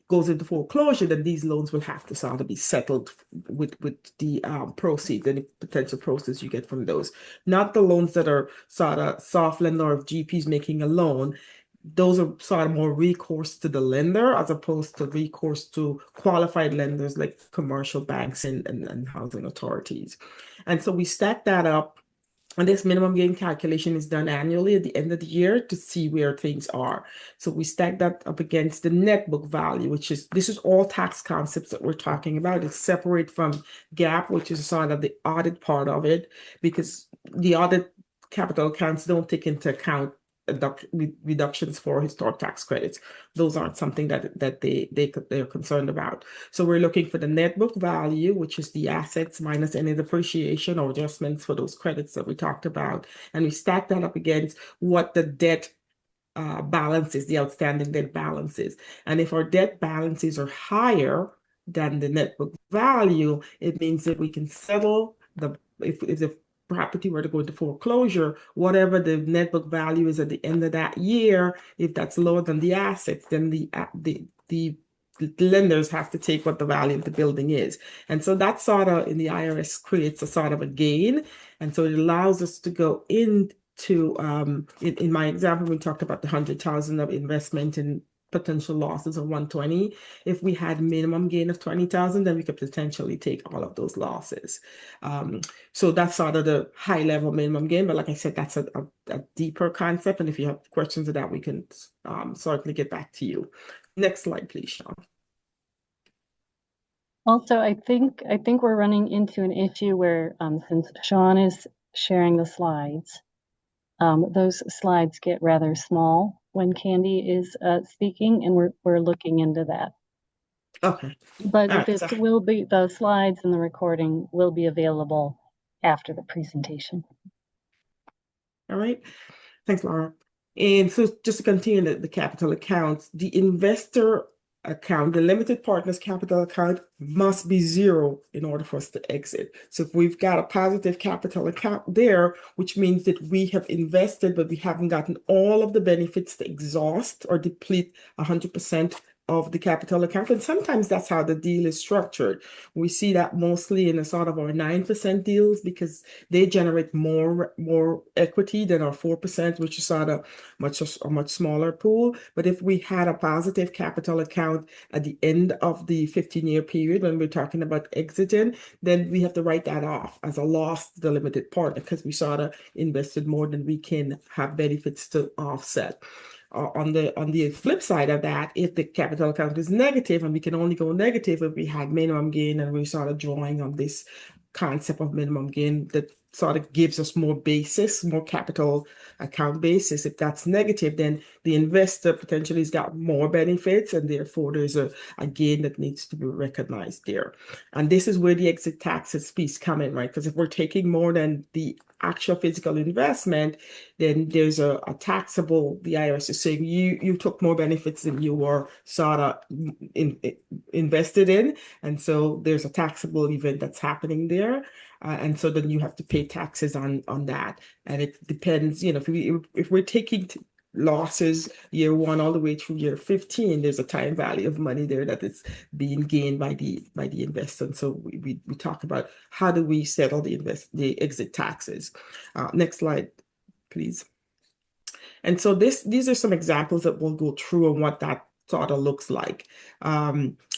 S3: goes into foreclosure, then these loans will have to sort of be settled with the proceeds, any potential proceeds you get from those. Not the loans that are sort of soft lender of GPs making a loan. Those are sort of more recourse to the lender as opposed to recourse to qualified lenders like commercial banks and housing authorities. And so we stack that up. And this minimum gain calculation is done annually at the end of the year to see where things are. So we stack that up against the net book value, this is all tax concepts that we're talking about. It's separate from GAAP, which is sort of the audit part of it, because the audit capital accounts don't take into account reductions for historic tax credits. Those aren't something that they're concerned about. So we're looking for the net book value, which is the assets minus any depreciation or adjustments for those credits that we talked about. And we stack that up against what the debt balances, the outstanding debt balances. And if our debt balances are higher than the net book value, it means that we can settle if the property were to go into foreclosure, whatever the net book value is at the end of that year, if that's lower than the assets, then the lenders have to take what the value of the building is. And so that sort of, in the IRS, creates a sort of a gain. And so it allows us to go into, in my example, we talked about the 100,000 of investment in potential losses of 120. If we had minimum gain of 20,000, then we could potentially take all of those losses. So that's sort of the high level minimum gain. But like I said, that's a deeper concept. And if you have questions of that, we can certainly get back to you. Next slide, please, Sean.
S1: Also, I think we're running into an issue where since Sean is sharing the slides, those slides get rather small when Candy is speaking, and we're looking into that.
S3: Okay.
S1: But
S3: All right,
S1: this will be, the slides and the recording will be available after the presentation.
S3: All right. Thanks, Laura. And so just to continue the capital accounts, the investor account, the limited partners capital account must be zero in order for us to exit. So if we've got a positive capital account there, which means that we have invested, but we haven't gotten all of the benefits to exhaust or deplete 100% of the capital account. And sometimes that's how the deal is structured. We see that mostly in a sort of our 9% deals because they generate more equity than our 4%, which is sort of a much smaller pool. But if we had a positive capital account at the end of the 15-year period, when we're talking about exiting, then we have to write that off as a loss to the limited partner because we sort of invested more than we can have benefits to offset. On the flip side of that, if the capital account is negative, and we can only go negative if we had minimum gain, and we sort of drawing on this concept of minimum gain that sort of gives us more basis, more capital account basis. If that's negative, then the investor potentially has got more benefits, and therefore there's a gain that needs to be recognized there. And this is where the exit taxes piece come in, right? Because if we're taking more than the actual physical investment, then there's a taxable, the IRS is saying you took more benefits than you were sort of invested in. And so there's a taxable event that's happening there. And so then you have to pay taxes on that. And it depends, if we're taking losses year 1 all the way through year 15, there's a time value of money there that is being gained by the investor. And so we talk about how do we settle the exit taxes. Next slide, please. And so these are some examples that we'll go through on what that sort of looks like.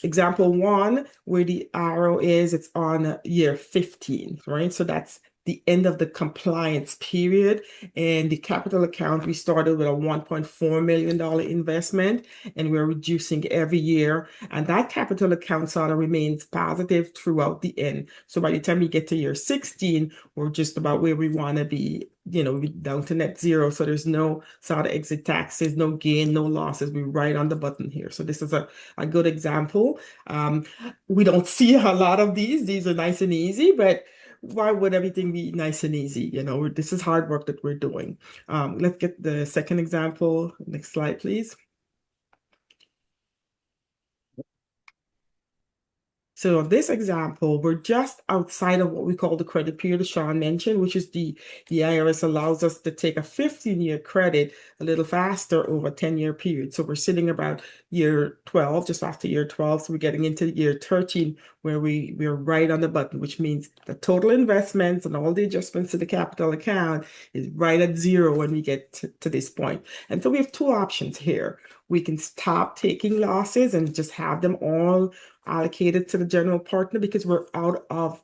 S3: Example 1, where the arrow is, it's on year 15, right? So that's the end of the compliance period. And the capital account, we started with a $1.4 million investment, and we're reducing every year. And that capital account sort of remains positive throughout the end. So by the time we get to year 16, we're just about where we want to be, down to net zero. So there's no sort of exit taxes, no gain, no losses. We're right on the button here. So this is a good example. We don't see a lot of these. These are nice and easy, but why would everything be nice and easy? This is hard work that we're doing. Let's get the second example. Next slide, please. So in this example, we're just outside of what we call the credit period, as Sean mentioned, which is the IRS allows us to take a 15-year credit a little faster over a 10-year period. So we're sitting about year 12, just after year 12. So we're getting into year 13, where we're right on the button, which means the total investments and all the adjustments to the capital account is right at zero when we get to this point. And so we have two options here. We can stop taking losses and just have them all allocated to the general partner because we're out of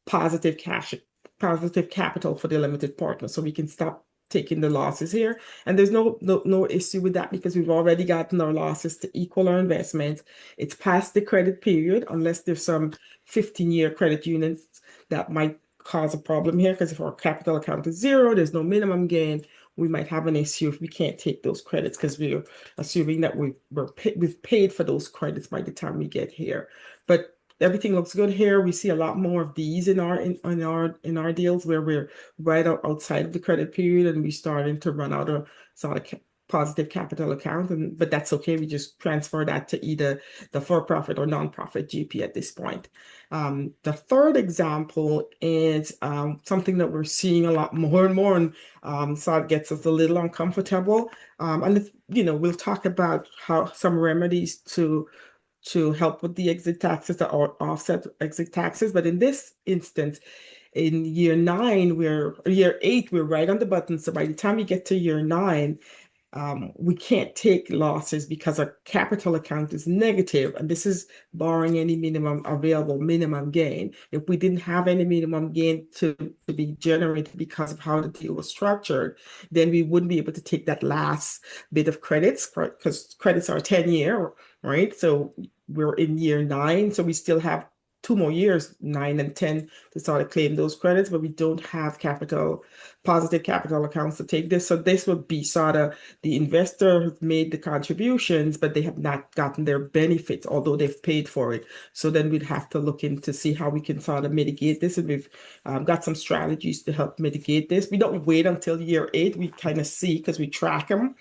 S3: positive capital for the limited partner. So we can stop taking the losses here. And there's no issue with that because we've already gotten our losses to equal our investment. It's past the credit period, unless there's some 15-year credit units that might cause a problem here, because if our capital account is zero, there's no minimum gain, we might have an issue if we can't take those credits because we're assuming that we've paid for those credits by the time we get here. But everything looks good here. We see a lot more of these in our deals where we're right outside of the credit period and we're starting to run out of sort of positive capital account, but that's okay. We just transfer that to either the for-profit or non-profit GP at this point. The third example is something that we're seeing a lot more and more, and so it gets us a little uncomfortable. And we'll talk about how some remedies to help with the exit taxes or offset exit taxes. But in this instance, in year 8, we're right on the button. So by the time we get to year 9, we can't take losses because our capital account is negative, and this is barring any available minimum gain. If we didn't have any minimum gain to be generated because of how the deal was structured, then we wouldn't be able to take that last bit of credits, because credits are 10-year, right? So we're in year 9, so we still have 2 more years, 9 and 10, to sort of claim those credits, but we don't have positive capital accounts to take this. So this would be sort of the investor has made the contributions, but they have not gotten their benefits, although they've paid for it. So then we'd have to look into see how we can sort of mitigate this. And we've got some strategies to help mitigate this. We don't wait until year 8. We kind of see, because we track them.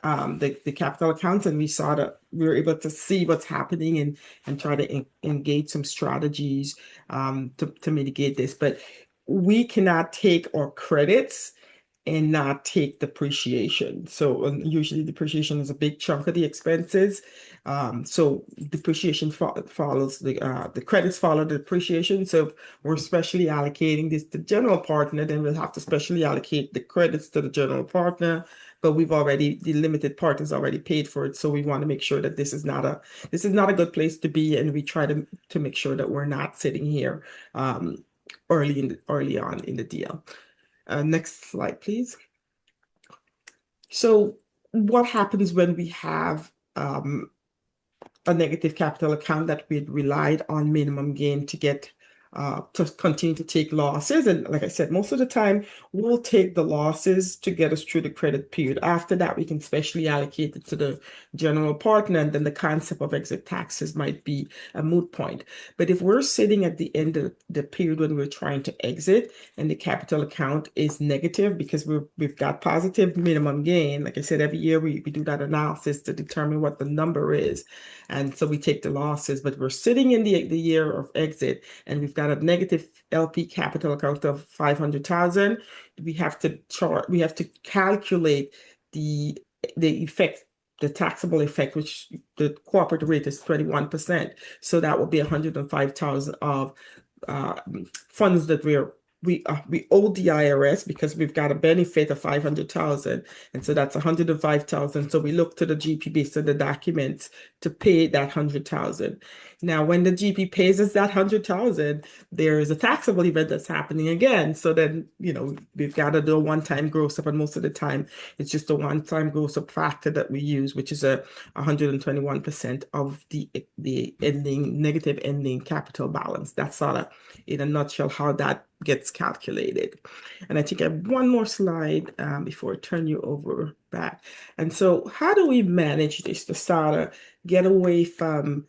S3: the capital accounts, and we saw that we were able to see what's happening and try to engage some strategies to mitigate this. But we cannot take our credits and not take depreciation. So usually depreciation is a big chunk of the expenses. So depreciation follows the credits follow the depreciation. So if we're specially allocating this to general partner, then we'll have to specially allocate the credits to the general partner. But the limited part is already paid for it. So we want to make sure that this is not a good place to be, and we try to make sure that we're not sitting here early on in the deal. Next slide, please. So what happens when we have a negative capital account that we'd relied on minimum gain to get to continue to take losses? And like I said, most of the time we'll take the losses to get us through the credit period. After that, we can specially allocate it to the general partner, and then the concept of exit taxes might be a moot point. But if we're sitting at the end of the period when we're trying to exit and the capital account is negative because we've got positive minimum gain, like I said, every year we do that analysis to determine what the number is. And so we take the losses, but we're sitting in the year of exit and we've got a negative LP capital account of 500,000. We have to calculate the effect, the taxable effect, which the corporate rate is 21%. So that would be 105,000 of funds that we owe the IRS because we've got a benefit of 500,000, and so that's 105,000. So we look to the GP based on the documents to pay that 100,000. Now, when the GP pays us that 100,000, there is a taxable event that's happening again. So then, we've got to do a one-time gross up, and most of the time it's just a one-time gross up factor that we use, which is 121% of the negative ending capital balance. That's sort of, in a nutshell, how that gets calculated. And I think I have one more slide before I turn you over back. And so how do we manage this to sort of get away from,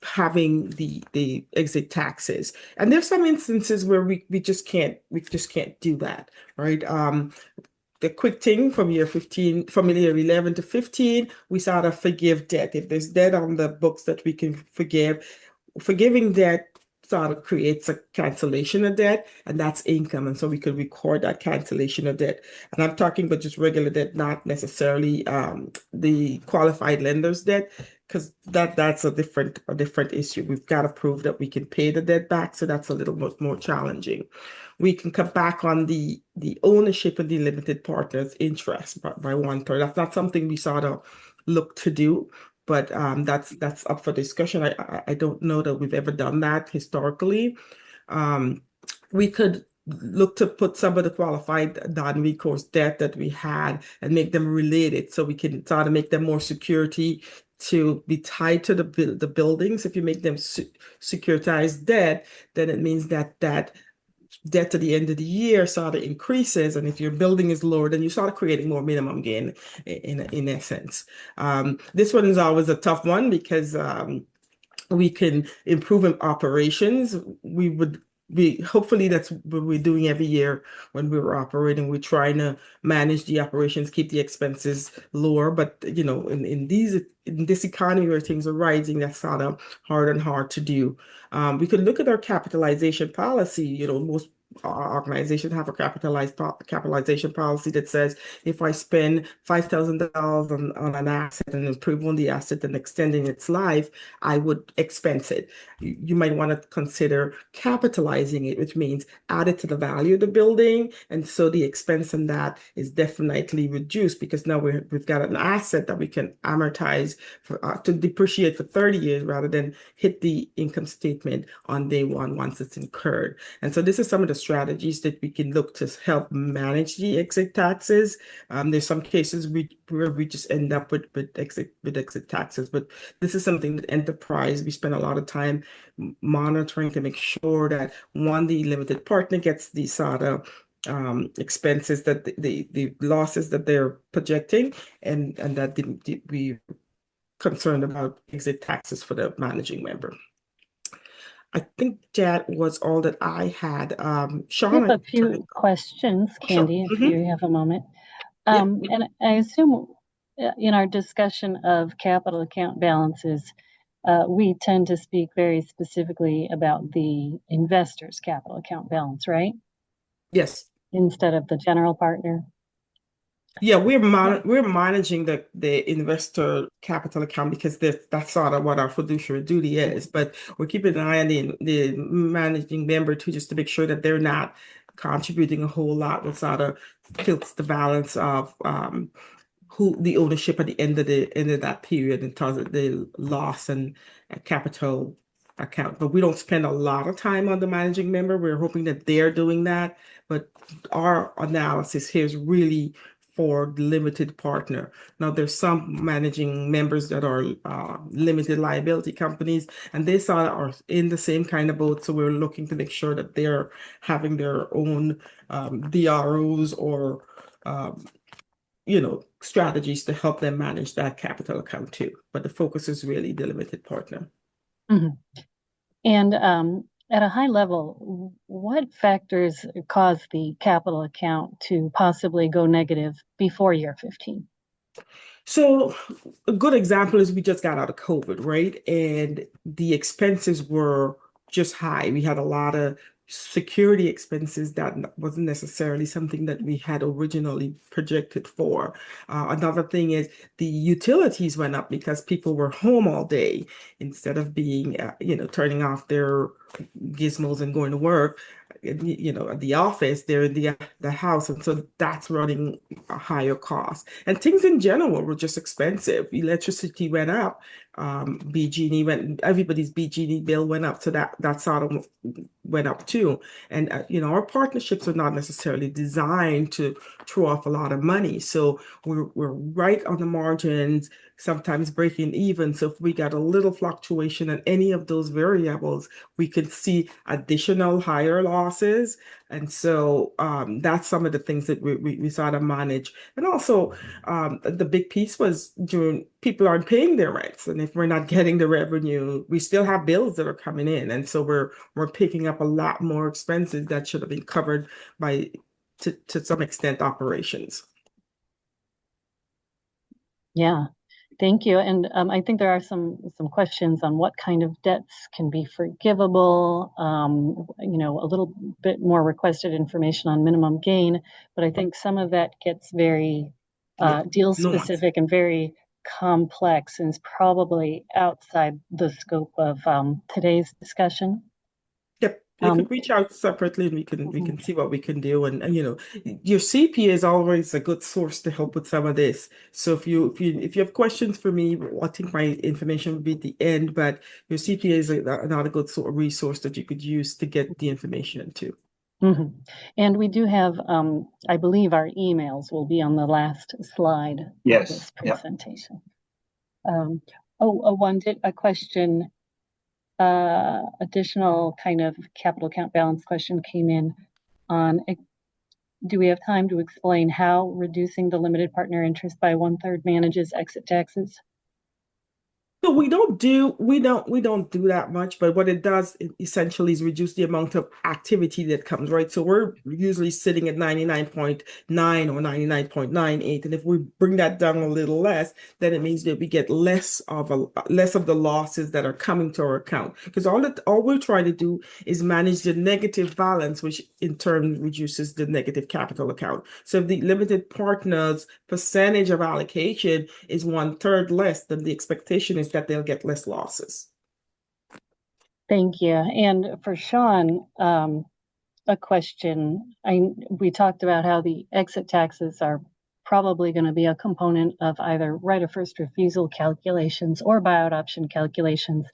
S3: having the exit taxes? And there's some instances where we just can't do that, right? The quick thing from year 11 to 15, we sort of forgive debt. If there's debt on the books that we can forgiving debt sort of creates a cancellation of debt, and that's income. And so we could record that cancellation of debt. And I'm talking about just regular debt, not necessarily the qualified lender's debt, because that's a different issue. We've got to prove that we can pay the debt back. So that's a little bit more challenging. We can cut back on the ownership of the limited partner's interest by 1/3. That's not something we sort of look to do, but that's up for discussion. I don't know that we've ever done that historically. We could look to put some of the qualified non-recourse debt that we had and make them related, so we can sort of make them more security to be tied to the buildings. If you make them securitized debt, then it means that debt to the end of the year sort of increases, and if your building is lower, then you start creating more minimum gain in essence. This one is always a tough one because we can improve in operations. Hopefully that's what we're doing every year when we were operating. We're trying to manage the operations, keep the expenses lower. But in this economy where things are rising, that's sort of hard to do. We could look at our capitalization policy. Most organizations have a capitalization policy that says if I spend $5,000 on an asset and improve on the asset and extending its life, I would expense it. You might want to consider capitalizing it, which means add it to the value of the building, and so the expense on that is definitely reduced because now we've got an asset that we can amortize to depreciate for 30 years rather than hit the income statement on day one once it's incurred. And so this is some of the strategies that we can look to help manage the exit taxes. There's some cases where we just end up with exit taxes, but this is something that enterprise, we spend a lot of time monitoring to make sure that the limited partner gets the sort of expenses that the losses that they're projecting, and that we concerned about exit taxes for the managing member. I think that was all that I had. Sean,
S1: I have a few questions, Candy, if you have a moment. And I assume in our discussion of capital account balances, we tend to speak very specifically about the investor's capital account balance, right?
S3: Yes.
S1: Instead of the general partner.
S3: Yeah, we're managing the investor capital account because that's sort of what our fiduciary duty is. But we're keeping an eye on the managing member too, just to make sure that they're not contributing a whole lot that sort of tilts the balance of who the ownership at the end of that period in terms of the loss and capital account. But we don't spend a lot of time on the managing member. We're hoping that they're doing that. But our analysis here is really for the limited partner. Now, there's some managing members that are limited liability companies, and they sort of are in the same kind of boat. So we're looking to make sure that they're having their own DROs or strategies to help them manage that capital account too. But the focus is really the limited partner.
S1: Mhm. And at a high level, what factors cause the capital account to possibly go negative before year 15?
S3: So a good example is we just got out of COVID, right? And the expenses were just high. We had a lot of security expenses that wasn't necessarily something that we had originally projected for. Another thing is the utilities went up because people were home all day instead of being, turning off their gizmos and going to work. At the office, they're in the house, and so that's running a higher cost. And things in general were just expensive. Electricity went up, BG&E went, everybody's BG&E bill went up, so that sort of went up too. And our partnerships are not necessarily designed to throw off a lot of money, so we're right on the margins, sometimes breaking even. So if we got a little fluctuation in any of those variables, we could see additional higher losses. And so that's some of the things that we sort of manage. And also, the big piece was during people aren't paying their rents. And if we're not getting the revenue, we still have bills that are coming in. And so we're picking up a lot more expenses that should have been covered by, to some extent, operations.
S1: Yeah, thank you. And I think there are some questions on what kind of debts can be forgivable. A little bit more requested information on minimum gain, but I think some of that gets very deal specific and very complex and is probably outside the scope of today's discussion.
S3: Yep, you could reach out separately and we can see what we can do. And your CPA is always a good source to help with some of this. So if you have questions for me, I think my information will be at the end, but your CPA is another good sort of resource that you could use to get the information too.
S1: Mm-hmm. And we do have, I believe our emails will be on the last slide of this presentation. A question, additional kind of capital account balance question came in on, do we have time to explain how reducing the limited partner interest by 1/3 manages exit taxes?
S3: So we don't do that much, but what it does essentially is reduce the amount of activity that comes, right? So we're usually sitting at 99.9 or 99.98, and if we bring that down a little less, then it means that we get less of the losses that are coming to our account. Because all we're trying to do is manage the negative balance, which in turn reduces the negative capital account. So if the limited partners percentage of allocation is 1/3 less, then the expectation is that they'll get less losses.
S1: Thank you. And for Sean, a question. We talked about how the exit taxes are probably going to be a component of either right of first refusal calculations or buyout option calculations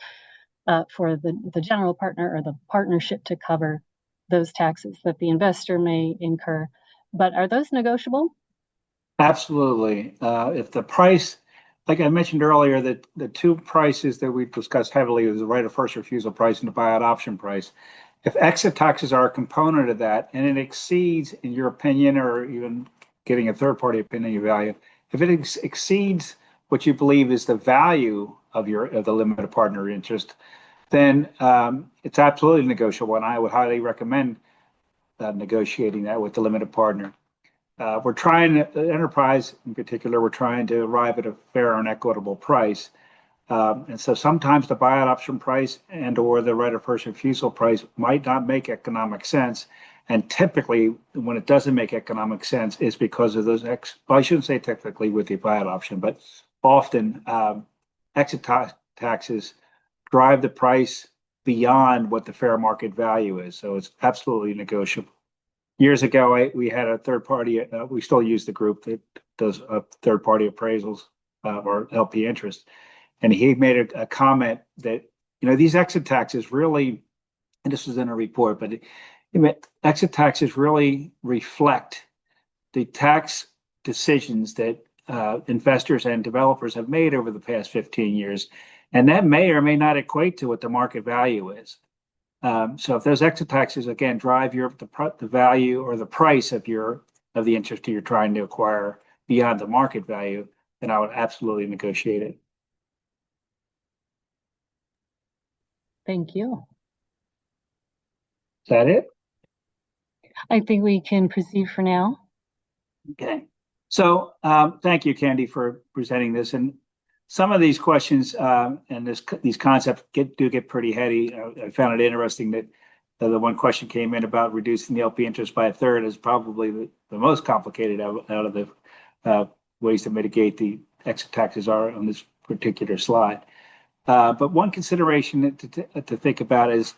S1: for the general partner or the partnership to cover those taxes that the investor may incur. But are those negotiable?
S2: Absolutely. If the price, like I mentioned earlier, that the two prices that we discussed heavily is the right of first refusal price and the buyout option price. If exit taxes are a component of that and it exceeds, in your opinion, or even getting a third party opinion of value, if it exceeds what you believe is the value of the limited partner interest, then it's absolutely negotiable. And I would highly recommend negotiating that with the limited partner. we're trying, enterprise in particular, we're trying to arrive at a fair and equitable price. And so sometimes the buyout option price and or the right of first refusal price might not make economic sense. And typically, when it doesn't make economic sense, is because of those well, I shouldn't say technically with the buyout option, but often exit taxes drive the price beyond what the fair market value is. So it's absolutely negotiable. Years ago, we had a third party, we still use the group that does third party appraisals or LP interest. And he made a comment that, these exit taxes really, and this was in a report, but exit taxes really reflect the tax decisions that investors and developers have made over the past 15 years. And that may or may not equate to what the market value is. So if those exit taxes, again, drive the value or the price of the interest you're trying to acquire beyond the market value, then I would absolutely negotiate it.
S1: Thank you.
S2: Is that it?
S1: I think we can proceed for now.
S2: Okay. So thank you, Candy, for presenting this. And some of these questions and these concepts do get pretty heady. I found it interesting that the one question came in about reducing the LP interest by a third is probably the most complicated out of the ways to mitigate the exit taxes are on this particular slide. But one consideration to think about is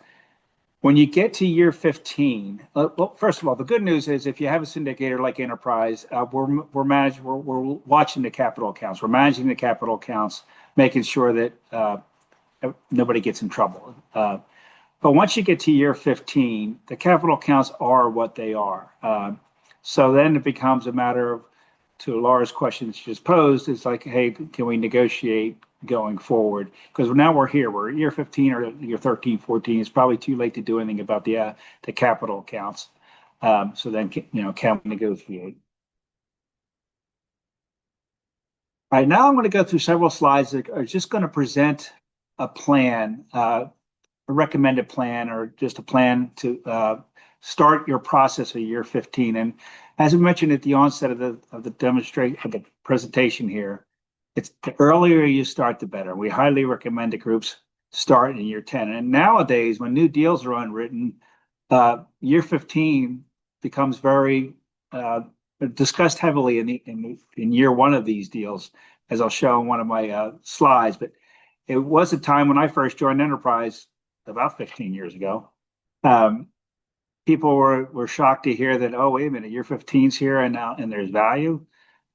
S2: when you get to year 15, well, first of all, the good news is if you have a syndicator like Enterprise, we're watching the capital accounts. We're managing the capital accounts, making sure that nobody gets in trouble. But once you get to year 15, the capital accounts are what they are. So then it becomes a matter of, to Laura's question that she just posed, is like, hey, can we negotiate going forward? Because now we're here, we're year 15 or year 13, 14. It's probably too late to do anything about the capital accounts. So then, can we negotiate? All right, now I'm going to go through several slides that are just going to present a plan, a recommended plan, or just a plan to start your process of year 15. And as we mentioned at the onset of the presentation here, it's the earlier you start, the better. We highly recommend the groups start in year 10. And nowadays, when new deals are unwritten, year 15 becomes very discussed heavily in year one of these deals, as I'll show in one of my slides. But it was a time when I first joined Enterprise about 15 years ago. People were shocked to hear that, oh, wait a minute, year 15's here and there's value.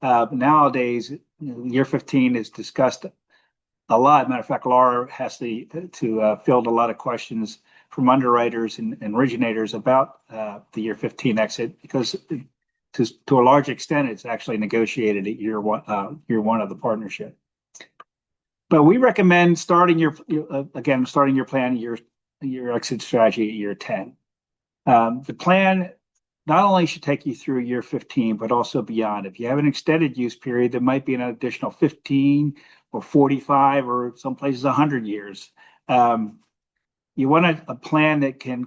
S2: Nowadays, year 15 is discussed a lot. Matter of fact, Laura has to field a lot of questions from underwriters and originators about the year 15 exit, because to a large extent, it's actually negotiated at year one of the partnership. But we recommend starting your plan, your exit strategy at year 10. The plan not only should take you through year 15, but also beyond. If you have an extended use period, there might be an additional 15 or 45 or some places 100 years. You want a plan that can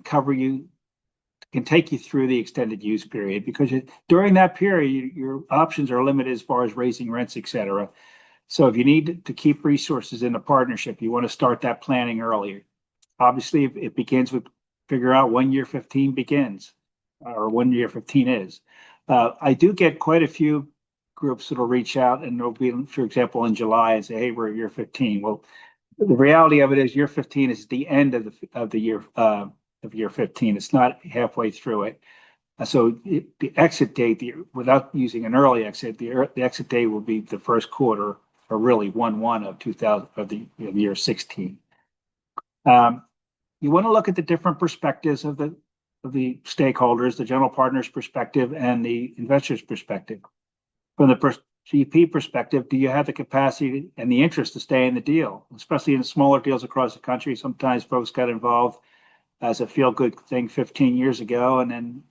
S2: take you through the extended use period, because during that period, your options are limited as far as raising rents, et cetera. So if you need to keep resources in a partnership, you want to start that planning earlier. Obviously, it begins with figure out when year 15 begins or when year 15 is. I do get quite a few groups that'll reach out and they'll be, for example, in July and say, hey, we're at year 15. Well, the reality of it is year 15 is the end of the year of year 15. It's not halfway through it. So the exit date, without using an early exit, the exit date will be the first quarter, or really 1/1 of the year 16. You want to look at the different perspectives of the stakeholders, the general partner's perspective and the investor's perspective. From the GP perspective, do you have the capacity and the interest to stay in the deal, especially in smaller deals across the country? Sometimes folks got involved as a feel-good thing 15 years ago, and then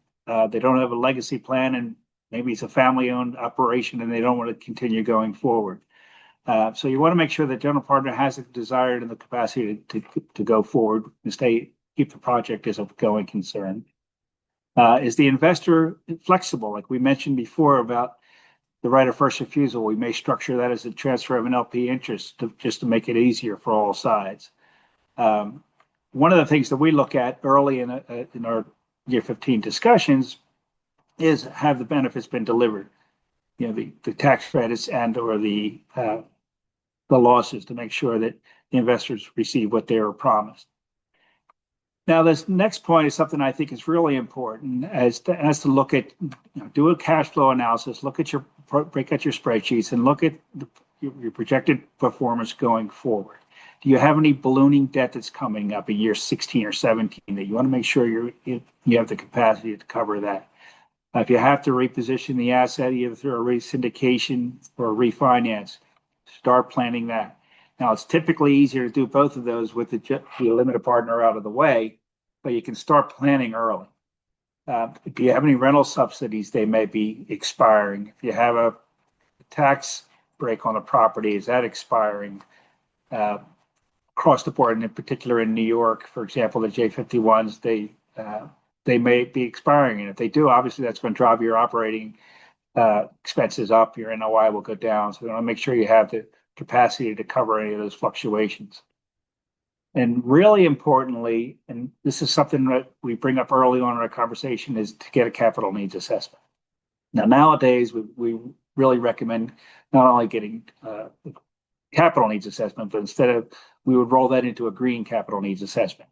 S2: they don't have a legacy plan, and maybe it's a family-owned operation and they don't want to continue going forward. So you want to make sure that general partner has the desire and the capacity to go forward and keep the project as a going concern. Is the investor flexible? Like we mentioned before about the right of first refusal, we may structure that as a transfer of an LP interest just to make it easier for all sides. One of the things that we look at early in our year 15 discussions is, have the benefits been delivered? You know, the tax credits and or the losses, to make sure that the investors receive what they were promised. Now, this next point is something I think is really important, as to look at, do a cash flow analysis, break out your spreadsheets, and look at your projected performance going forward. Do you have any ballooning debt that's coming up in year 16 or 17 that you want to make sure you have the capacity to cover that? If you have to reposition the asset, either through a re-syndication or a refinance, start planning that. Now, it's typically easier to do both of those with the limited partner out of the way, but you can start planning early. If you have any rental subsidies, they may be expiring. If you have a tax break on a property, is that expiring? Across the board, and in particular in New York, for example, the J51s, they may be expiring. And if they do, obviously that's going to drive your operating expenses up, your NOI will go down. So you want to make sure you have the capacity to cover any of those fluctuations. And really importantly, and this is something that we bring up early on in our conversation, is to get a capital needs assessment. Now, nowadays, we really recommend not only getting capital needs assessment, but we would roll that into a green capital needs assessment.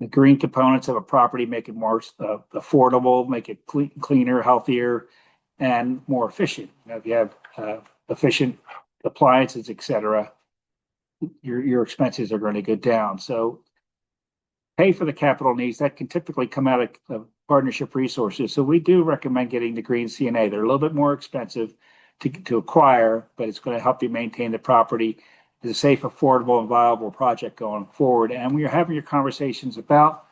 S2: The green components of a property make it more affordable, make it cleaner, healthier, and more efficient. Now, if you have efficient appliances, et cetera, your expenses are going to go down. So pay for the capital needs that can typically come out of partnership resources. So we do recommend getting the green CNA. They're a little bit more expensive to acquire, but it's going to help you maintain the property as a safe, affordable, and viable project going forward. And when you're having your conversations about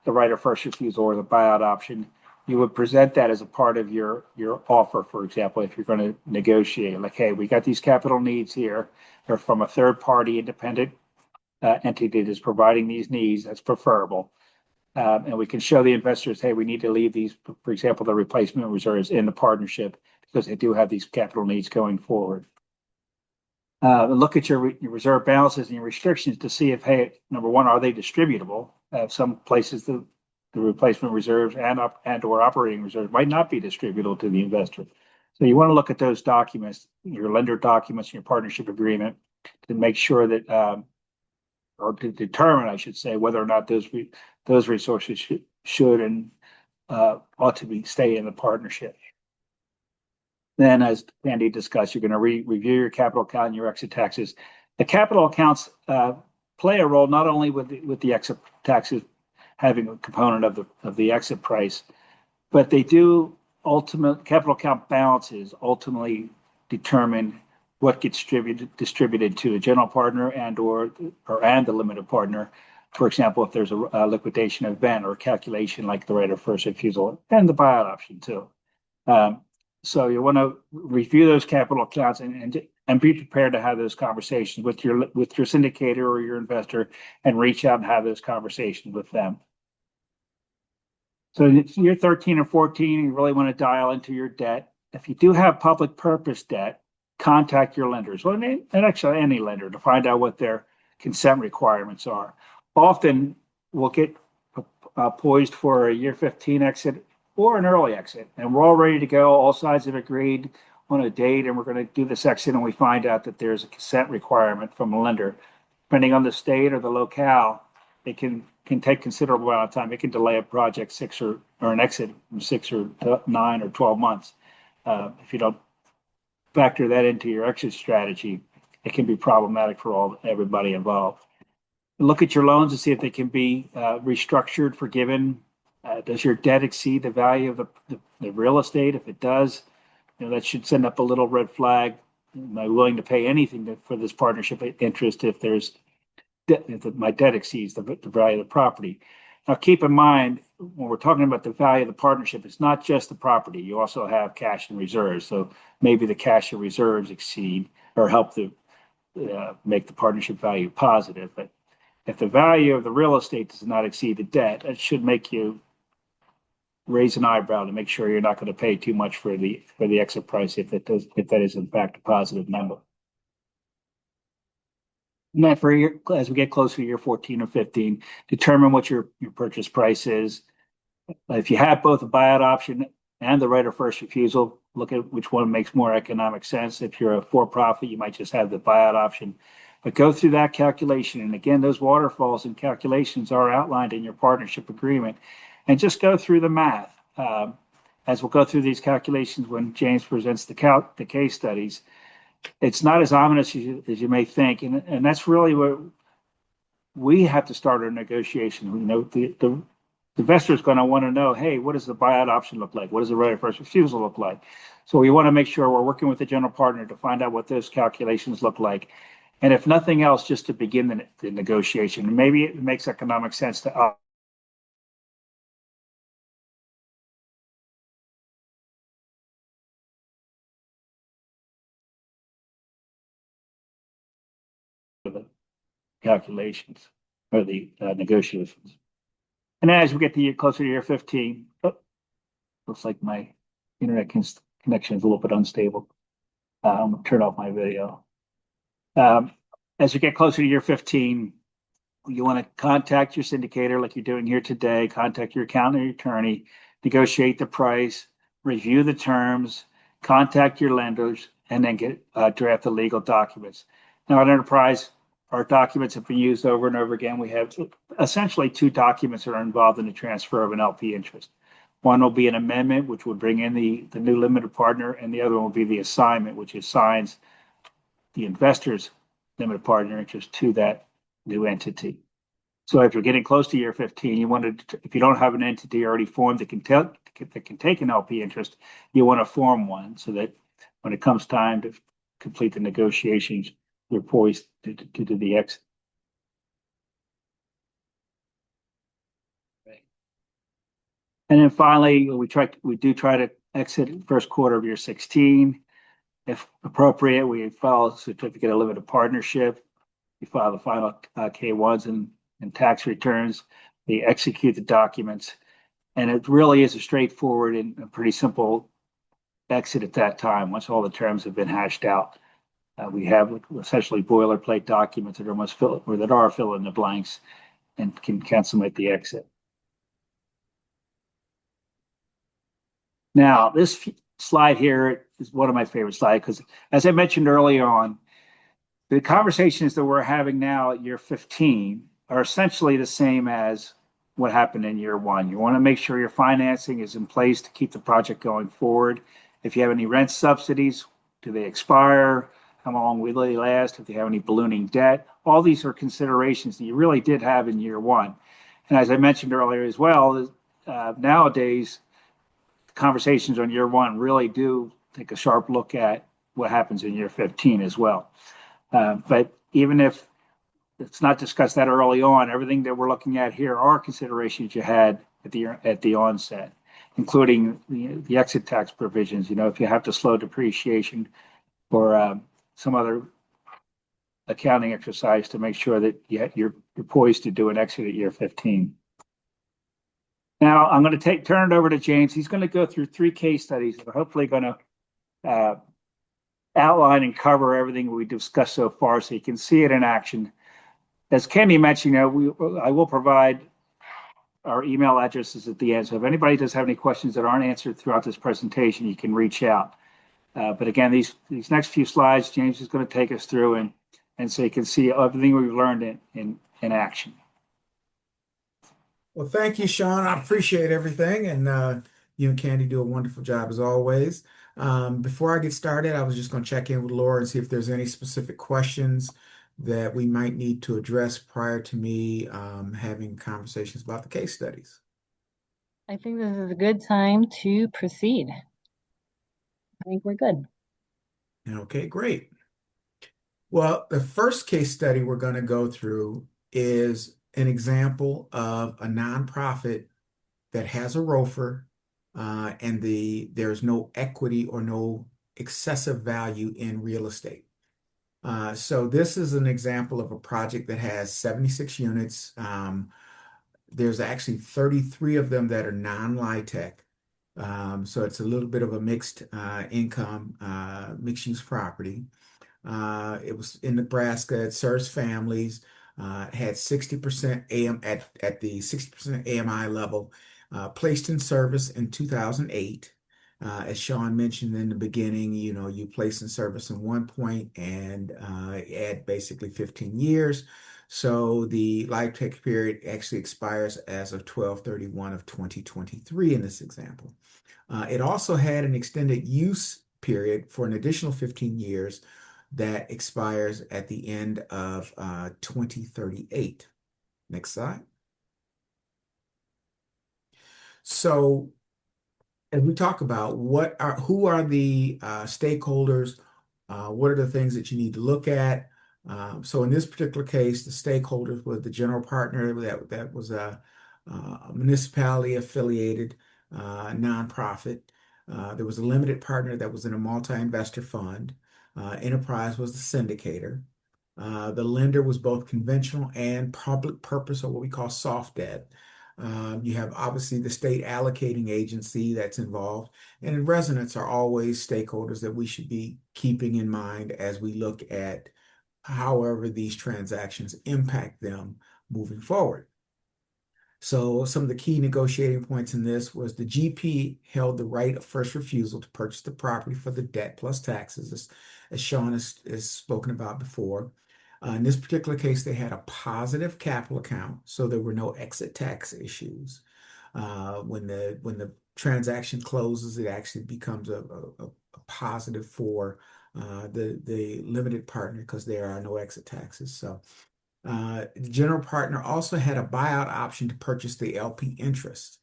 S2: the right of first refusal or the buyout option, you would present that as a part of your offer. For example, if you're going to negotiate, like, hey, we got these capital needs here. They're from a third party independent entity that's providing these needs. That's preferable. And we can show the investors, hey, we need to leave these, for example, the replacement reserves in the partnership because they do have these capital needs going forward. Look at your reserve balances and your restrictions to see if, hey, number one, are they distributable? Some places the replacement reserves and or operating reserves might not be distributable to the investor. So you want to look at those documents, your lender documents, your partnership agreement, to make sure that, or to determine, I should say, whether or not those resources should and ought to stay in the partnership. Then, as Andy discussed, you're going to review your capital account and your exit taxes. The capital accounts play a role not only with the exit taxes having a component of the exit price, but they do capital account balances ultimately determine what gets distributed to a general partner and the limited partner. For example, if there's a liquidation event or calculation like the right of first refusal and the buyout option too. So you want to review those capital accounts and be prepared to have those conversations with your syndicator or your investor, and reach out and have those conversations with them. So year 13 or 14, you really want to dial into your debt. If you do have public purpose debt, contact your lenders, and actually any lender, to find out what their consent requirements are. Often we'll get poised for a year 15 exit or an early exit, and we're all ready to go. All sides have agreed on a date, and we're going to do this exit, and we find out that there's a consent requirement from a lender. Depending on the state or the locale, it can take considerable amount of time. It can delay a project or an exit from 6 or 9 or 12 months. If you don't factor that into your exit strategy, it can be problematic for everybody involved. Look at your loans to see if they can be restructured, forgiven. Does your debt exceed the value of the real estate? If it does, that should send up a little red flag. Am I willing to pay anything for this partnership interest if my debt exceeds the value of the property? Now, keep in mind, when we're talking about the value of the partnership, it's not just the property. You also have cash and reserves. So maybe the cash and reserves exceed or help to make the partnership value positive. But if the value of the real estate does not exceed the debt, it should make you raise an eyebrow to make sure you're not going to pay too much for the exit price if that is in fact a positive number. And then as we get closer to year 14 or 15, determine what your purchase price is. If you have both a buyout option and the right of first refusal, look at which one makes more economic sense. If you're a for-profit, you might just have the buyout option. But go through that calculation. And again, those waterfalls and calculations are outlined in your partnership agreement. And just go through the math. As we'll go through these calculations when James presents the case studies, it's not as ominous as you may think. And that's really what we have to start our negotiation. You know, the investor is going to want to know, hey, what does the buyout option look like? What does the right of first refusal look like? So we want to make sure we're working with the general partner to find out what those calculations look like. And if nothing else, just to begin the negotiation. Maybe it makes economic sense to the calculations or the negotiations. And then as we get closer to year 15, looks like my internet connection is a little bit unstable. I'm going to turn off my video. As you get closer to year 15, you want to contact your syndicator like you're doing here today, contact your accountant or your attorney, negotiate the price, review the terms, contact your lenders, and then draft the legal documents. Now at Enterprise, our documents have been used over and over again. We have essentially two documents that are involved in the transfer of an LP interest. One will be an amendment, which would bring in the new limited partner, and the other one will be the assignment, which assigns the investor's limited partner interest to that new entity. So if you're getting close to year 15, if you don't have an entity already formed that can take an LP interest, you want to form one so that when it comes time to complete the negotiations, you're poised to do the exit. And then finally, we do try to exit first quarter of year 16. If appropriate, we file a certificate of limited partnership. We file the final K1s and tax returns. We execute the documents. And it really is a straightforward and a pretty simple exit at that time, once all the terms have been hashed out. We have essentially boilerplate documents that are fill in the blanks and can consummate the exit. Now, this slide here is one of my favorite slides because, as I mentioned early on, the conversations that we're having now at year 15 are essentially the same as what happened in year 1. You want to make sure your financing is in place to keep the project going forward. If you have any rent subsidies, do they expire? How long will they last? If you have any ballooning debt, all these are considerations that you really did have in year 1. And as I mentioned earlier as well, nowadays, conversations on year 1 really do take a sharp look at what happens in year 15 as well. But even if it's not discussed that early on, everything that we're looking at here are considerations you had at the onset, including the exit tax provisions. You know, if you have to slow depreciation or some other accounting exercise to make sure that you're poised to do an exit at year 15. Now I'm going to turn it over to James. He's going to go through 3 case studies that are hopefully going to outline and cover everything we discussed so far so you can see it in action. As Kenny mentioned, I will provide our email addresses at the end. So if anybody does have any questions that aren't answered throughout this presentation, you can reach out. But again, these next few slides, James is going to take us through and so you can see everything we've learned in action.
S4: Well, thank you, Sean. I appreciate everything. And you and Candy do a wonderful job as always. Before I get started, I was just going to check in with Laura and see if there's any specific questions that we might need to address prior to me having conversations about the case studies.
S1: I think this is a good time to proceed. I think we're good.
S4: Okay, great. Well, the first case study we're going to go through is an example of a nonprofit that has a ROFR and there's no equity or no excessive value in real estate. So this is an example of a project that has 76 units. There's actually 33 of them that are non-LIHTC. So it's a little bit of a mixed income, mixed use property. It was in Nebraska. It serves families. Had 60% AM at the 60% AMI level. Placed in service in 2008. As Sean mentioned in the beginning, you place in service in one point and add basically 15 years. So the LIHTC period actually expires as of 12/31 of 2023 in this example. It also had an extended use period for an additional 15 years that expires at the end of 2038. Next slide. So as we talk about who are the stakeholders, what are the things that you need to look at? So in this particular case, the stakeholders were the general partner that was a municipality affiliated nonprofit. There was a limited partner that was in a multi-investor fund. Enterprise was the syndicator. The lender was both conventional and public purpose, or what we call soft debt. You have obviously the state allocating agency that's involved, and residents are always stakeholders that we should be keeping in mind as we look at however these transactions impact them moving forward. So some of the key negotiating points in this was the GP held the right of first refusal to purchase the property for the debt plus taxes, as Sean has spoken about before. In this particular case, they had a positive capital account, so there were no exit tax issues. When the transaction closes, it actually becomes a positive for the limited partner because there are no exit taxes. So the general partner also had a buyout option to purchase the LP interest.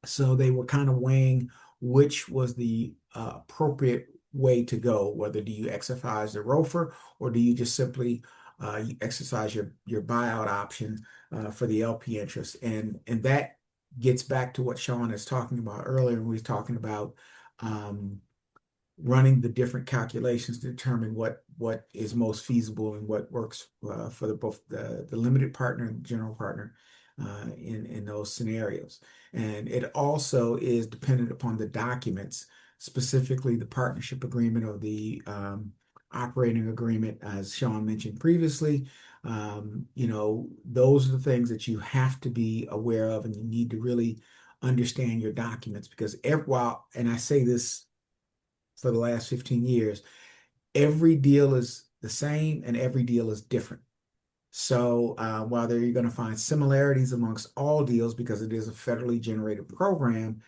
S4: So they were kind of weighing which was the appropriate way to go. Whether do you exercise the ROFR or do you just simply exercise your buyout option for the LP interest? And that gets back to what Sean is talking about earlier when we was talking about running the different calculations to determine what is most feasible and what works for both the limited partner and the general partner in those scenarios. And it also is dependent upon the documents, specifically the partnership agreement or the operating agreement, as Sean mentioned previously. Those are the things that you have to be aware of, and you need to really understand your documents because and I say this for the last 15 years, every deal is the same and every deal is different. So while you're going to find similarities amongst all deals because it is a federally generated program,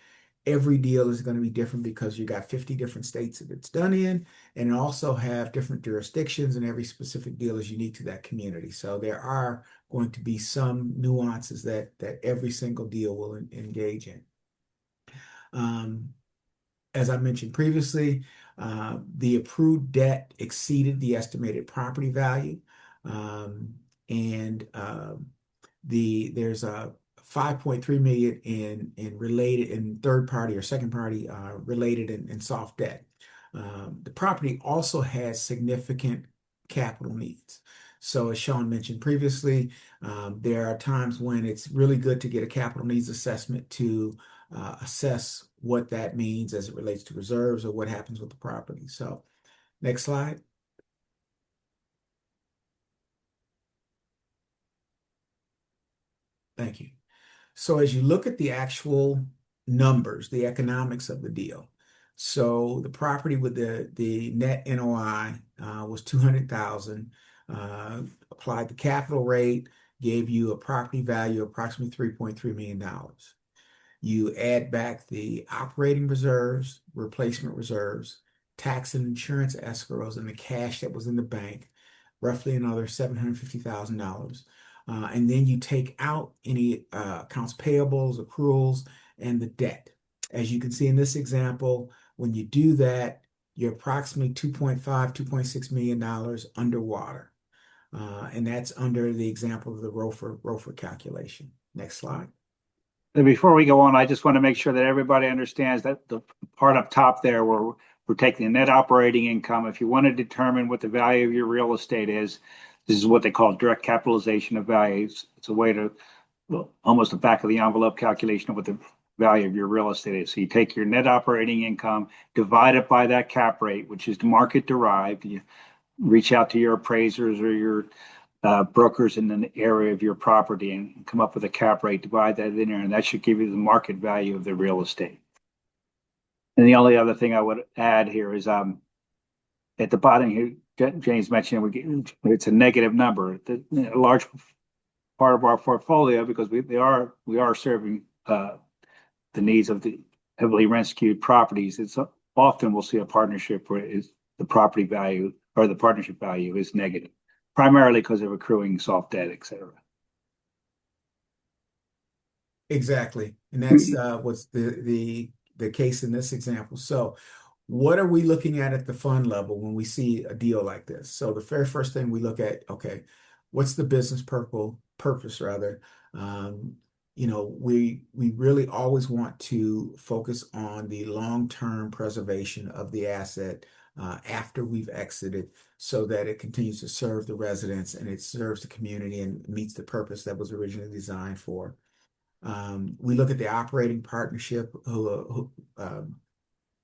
S4: every deal is going to be different because you got 50 different states that it's done in, and also have different jurisdictions, and every specific deal is unique to that community. So there are going to be some nuances that every single deal will engage in. As I mentioned previously, the approved debt exceeded the estimated property value, and there's a 5.3 million in related in third party or second party related and soft debt. The property also has significant capital needs. So as Sean mentioned previously, there are times when it's really good to get a capital needs assessment to assess what that means as it relates to reserves or what happens with the property. So next slide. Thank you. So as you look at the actual numbers, the economics of the deal, so the property with the net NOI was 200,000, applied the capital rate, gave you a property value of approximately $3.3 million. You add back the operating reserves, replacement reserves, tax and insurance escrows, and the cash that was in the bank, roughly another $750,000. And then you take out any accounts payables, accruals, and the debt. As you can see in this example, when you do that, you're approximately $2.5, $2.6 million underwater. And that's under the example of the ROFR calculation. Next slide.
S2: And before we go on, I just want to make sure that everybody understands that the part up top there where we're taking the net operating income. If you want to determine what the value of your real estate is, this is what they call direct capitalization of values. It's a way to almost a back of the envelope calculation of what the value of your real estate is. So you take your net operating income, divide it by that cap rate, which is market derived. You reach out to your appraisers or your brokers in an area of your property and come up with a cap rate, divide that in there, and that should give you the market value of the real estate. And the only other thing I would add here is at the bottom here, James mentioned it's a negative number. A large part of our portfolio, because we are serving the needs of the heavily rent skewed properties. It's often we'll see a partnership where the property value or the partnership value is negative, primarily because of accruing soft debt, et cetera.
S4: Exactly. And that's what's the case in this example. So what are we looking at the fund level when we see a deal like this? So the very first thing we look at, okay, what's the business purpose rather? We really always want to focus on the long-term preservation of the asset after we've exited, so that it continues to serve the residents and it serves the community and meets the purpose that was originally designed for. We look at the operating partnership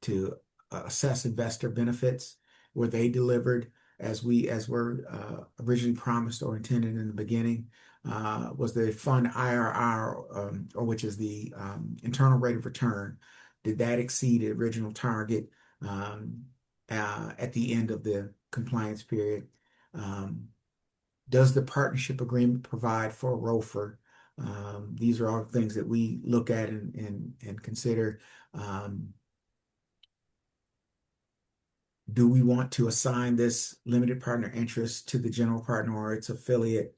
S4: to assess investor benefits. Were they delivered as were originally promised or intended in the beginning? Was the fund IRR, or which is the internal rate of return, did that exceed the original target at the end of the compliance period? Does the partnership agreement provide for a ROFR? These are all things that we look at and consider. Do we want to assign this limited partner interest to the general partner or its affiliate,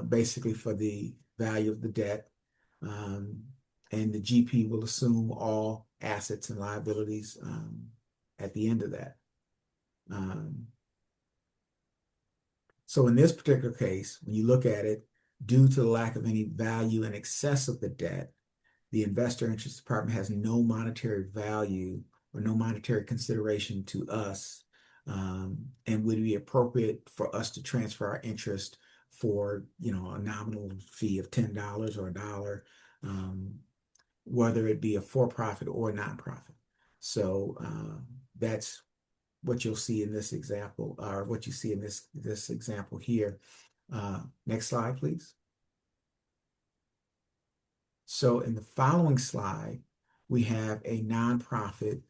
S4: basically for the value of the debt? And the GP will assume all assets and liabilities at the end of that. So in this particular case, when you look at it, due to the lack of any value in excess of the debt, the investor interest department has no monetary value or no monetary consideration to us, and would it be appropriate for us to transfer our interest for a nominal fee of $10 or $1, whether it be a for-profit or a nonprofit. So that's what you'll see in this example, or what you see in this example here. Next slide, please. So in the following slide, we have a nonprofit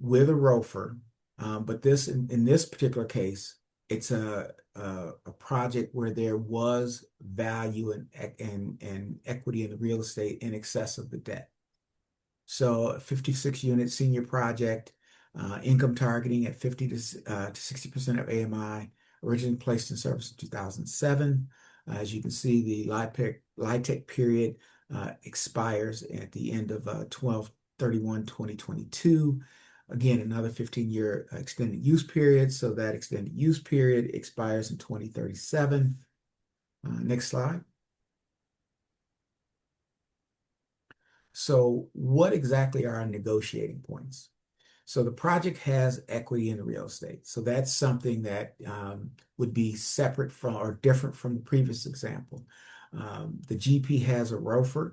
S4: with a ROFR, but in this particular case, it's a project where there was value and equity in the real estate in excess of the debt. So a 56 unit senior project, income targeting at 50 to 60% of AMI, originally placed in service in 2007. As you can see, the LIHTC period expires at the end of 12/31/2022. Again, another 15-year extended use period. So that extended use period expires in 2037. Next slide. So what exactly are our negotiating points? So the project has equity in the real estate. So that's something that would be separate from or different from the previous example. The GP has a ROFR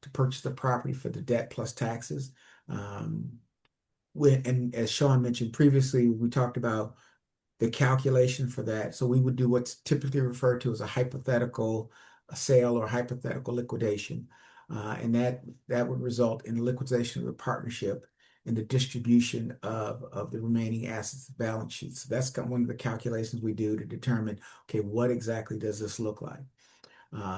S4: to purchase the property for the debt plus taxes. And as Sean mentioned previously, we talked about the calculation for that. So we would do what's typically referred to as a hypothetical sale or hypothetical liquidation. And that would result in the liquidation of the partnership and the distribution of the remaining assets balance sheet. So that's one of the calculations we do to determine, okay, what exactly does this look like?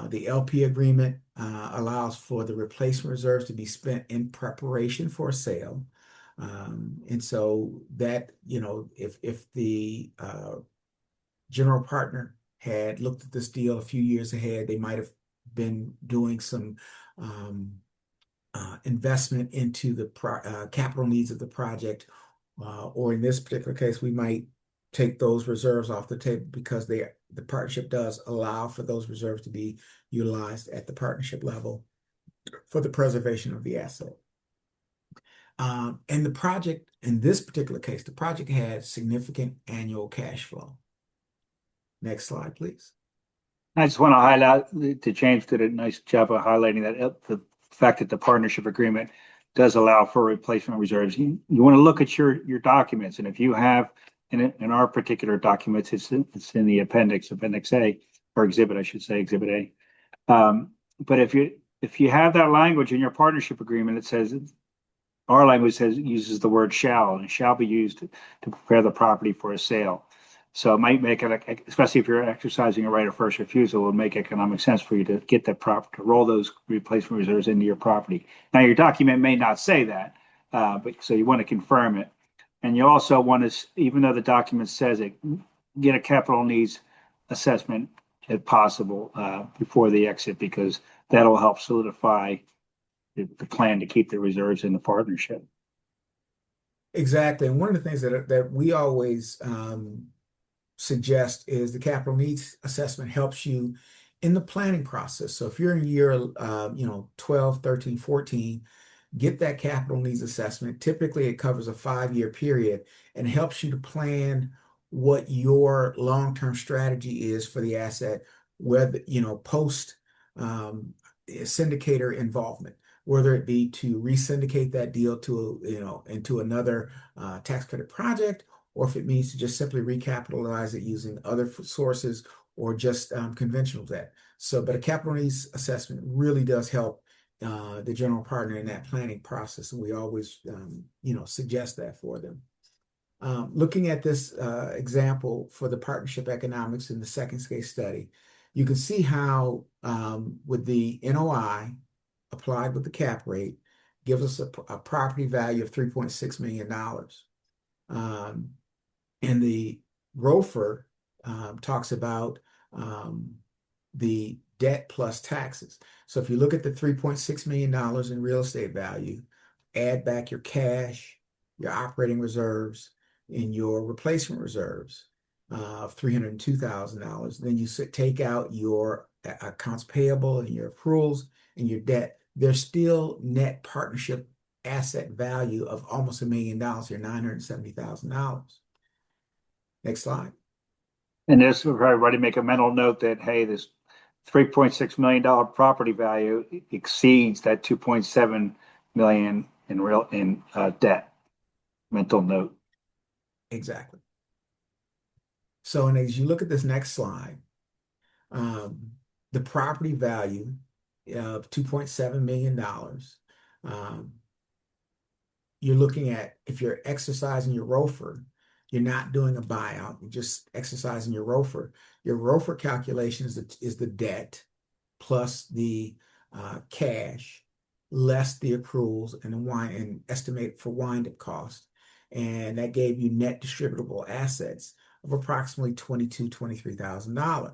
S4: The LP agreement allows for the replacement reserves to be spent in preparation for a sale. And so that, if the general partner had looked at this deal a few years ahead, they might have been doing some investment into the capital needs of the project, or in this particular case, we might take those reserves off the table because the partnership does allow for those reserves to be utilized at the partnership level for the preservation of the asset. And the project, in this particular case, the project had significant annual cash flow. Next slide, please.
S2: I just want to highlight that James did a nice job of highlighting that the fact that the partnership agreement does allow for replacement reserves. You want to look at your documents, and if you have in our particular documents, it's in the appendix A, or exhibit, I should say, exhibit A. But if you have that language in your partnership agreement, it says our language says uses the word shall, and shall be used to prepare the property for a sale. So it might make it, especially if you're exercising a right of first refusal, it would make economic sense for you to get that to roll those replacement reserves into your property. Now, your document may not say that, but so you want to confirm it. And you also want to, even though the document says it, get a capital needs assessment if possible before the exit, because that'll help solidify the plan to keep the reserves in the partnership.
S4: Exactly. And one of the things that we always suggest is the capital needs assessment helps you in the planning process. So if you're in year 12, 13, 14, get that capital needs assessment. Typically, it covers a 5-year period and helps you to plan what your long-term strategy is for the asset, whether, post syndicator involvement, whether it be to resyndicate that deal to, into another tax credit project, or if it means to just simply recapitalize it using other sources or just conventional debt. So, but a capital needs assessment really does help the general partner in that planning process, and we always, suggest that for them. Looking at this example for the partnership economics in the second case study, you can see how with the NOI applied with the cap rate gives us a property value of $3.6 million. And the ROFR talks about the debt plus taxes. So if you look at the $3.6 million in real estate value, add back your cash, your operating reserves, and your replacement reserves of $302,000. Then you take out your accounts payable and your accruals and your debt. There's still net partnership asset value of almost $1 million here, $970,000. Next slide.
S2: And this for everybody make a mental note that, hey, this $3.6 million property value exceeds that $2.7 million in debt. Mental note.
S4: Exactly. So, and as you look at this next slide, the property value of $2.7 million, you're looking at, if you're exercising your ROFR, you're not doing a buyout, you're just exercising your ROFR. Your ROFR calculation is the debt plus the cash, less the accruals and estimate for wind-up cost. And that gave you net distributable assets of approximately $23,000.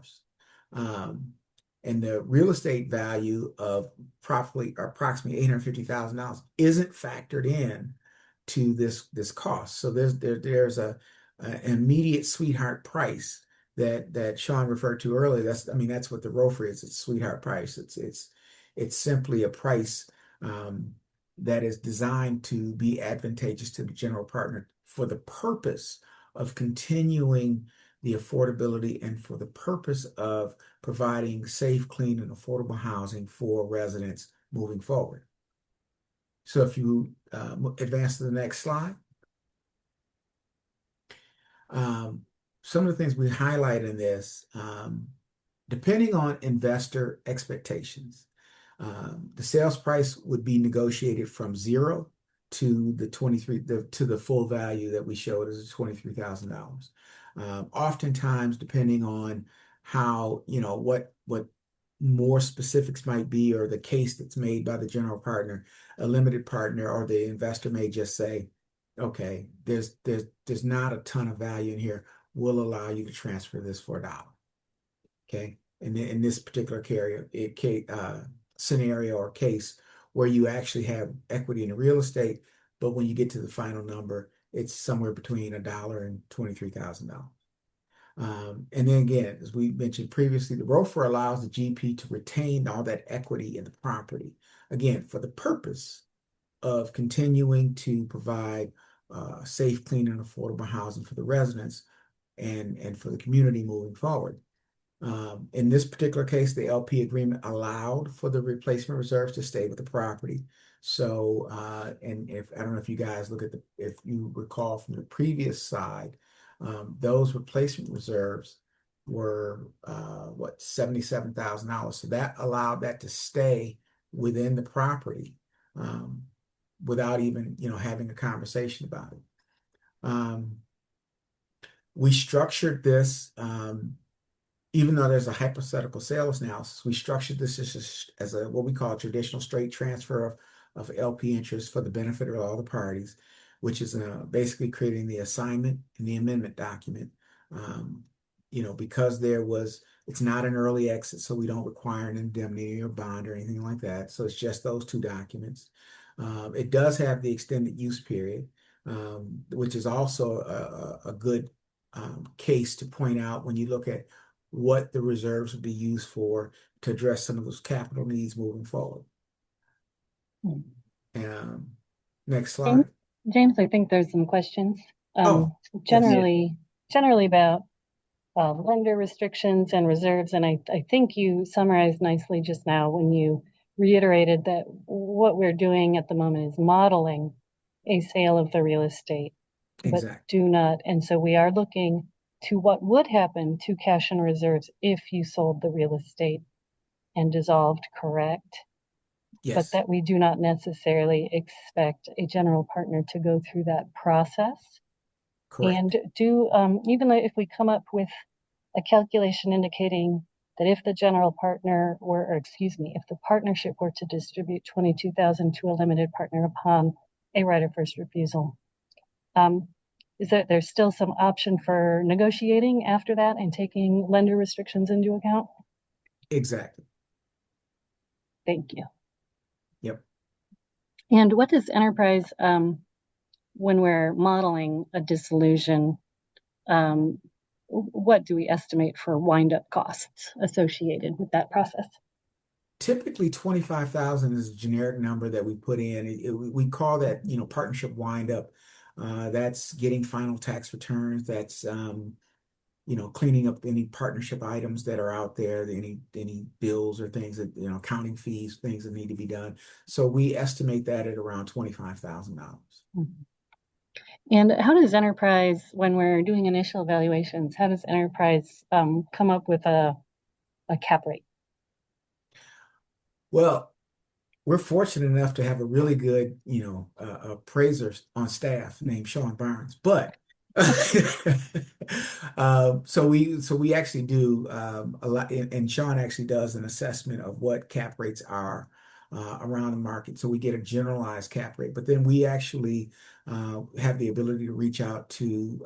S4: And the real estate value of approximately $850,000 isn't factored in to this cost. So there's an immediate sweetheart price that Sean referred to earlier. That's what the ROFR is. It's sweetheart price. It's simply a price that is designed to be advantageous to the general partner for the purpose of continuing the affordability and for the purpose of providing safe, clean, and affordable housing for residents moving forward. So if you advance to the next slide. Some of the things we highlight in this, depending on investor expectations, the sales price would be negotiated from 0 to the full value that we showed as $23,000. Oftentimes, depending on how, what more specifics might be, or the case that's made by the general partner, a limited partner or the investor may just say, okay, there's not a ton of value in here. We'll allow you to transfer this for $1. Okay. And in this particular scenario or case where you actually have equity in the real estate, but when you get to the final number, it's somewhere between $1 and $23,000. And then again, as we mentioned previously, the ROFR allows the GP to retain all that equity in the property, again, for the purpose of continuing to provide safe, clean, and affordable housing for the residents and for the community moving forward. In this particular case, the LP agreement allowed for the replacement reserves to stay with the property. So, and if I don't know if you guys look at if you recall from the previous slide, those replacement reserves were what, $77,000. So that allowed that to stay within the property without even, having a conversation about it. We structured this, even though there's a hypothetical sales analysis, we structured this as a what we call a traditional straight transfer of LP interest for the benefit of all the parties, which is basically creating the assignment and the amendment document. Because it's not an early exit, so we don't require an indemnity or bond or anything like that. So it's just those two documents. It does have the extended use period, which is also a good case to point out when you look at what the reserves would be used for to address some of those capital needs moving forward. Next slide.
S1: James, I think there's some questions.
S4: Yes.
S1: Generally about lender restrictions and reserves, and I think you summarized nicely just now when you reiterated that what we're doing at the moment is modeling a sale of the real estate,
S4: Exactly.
S1: but do not. And so we are looking to what would happen to cash and reserves if you sold the real estate and dissolved, correct?
S4: Yes.
S1: But that we do not necessarily expect a general partner to go through that process.
S4: Correct.
S1: And even though if we come up with a calculation indicating that if the general partner if the partnership were to distribute $22,000 to a limited partner upon a right of first refusal, is that there's still some option for negotiating after that and taking lender restrictions into account?
S4: Exactly.
S1: Thank you.
S4: Yep.
S1: And what does enterprise, when we're modeling a dissolution, what do we estimate for wind-up costs associated with that process?
S4: Typically, 25,000 is a generic number that we put in. We call that, partnership wind-up. That's getting final tax returns. That's cleaning up any partnership items that are out there, any bills or things that, accounting fees, things that need to be done. So we estimate that at around $25,000.
S1: Mm-hmm. And how does enterprise, when we're doing initial evaluations, how does enterprise come up with a cap rate?
S4: Well, we're fortunate enough to have a really good, appraiser on staff named Sean Barnes. But so we actually do a lot, and Sean actually does an assessment of what cap rates are around the market. So we get a generalized cap rate, but then we actually have the ability to reach out to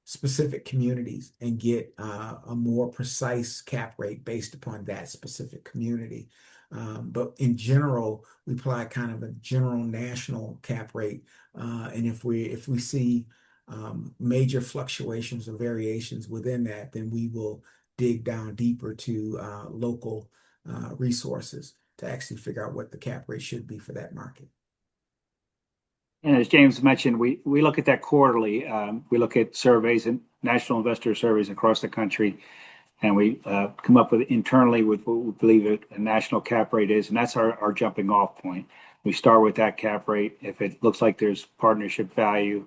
S4: specific communities and get a more precise cap rate based upon that specific community. But in general, we apply kind of a general national cap rate. And if we see major fluctuations or variations within that, then we will dig down deeper to local resources to actually figure out what the cap rate should be for that market.
S2: And as James mentioned, we look at that quarterly. We look at surveys and national investor surveys across the country, and we come up with internally with what we believe a national cap rate is, and that's our jumping off point. We start with that cap rate. If it looks like there's partnership value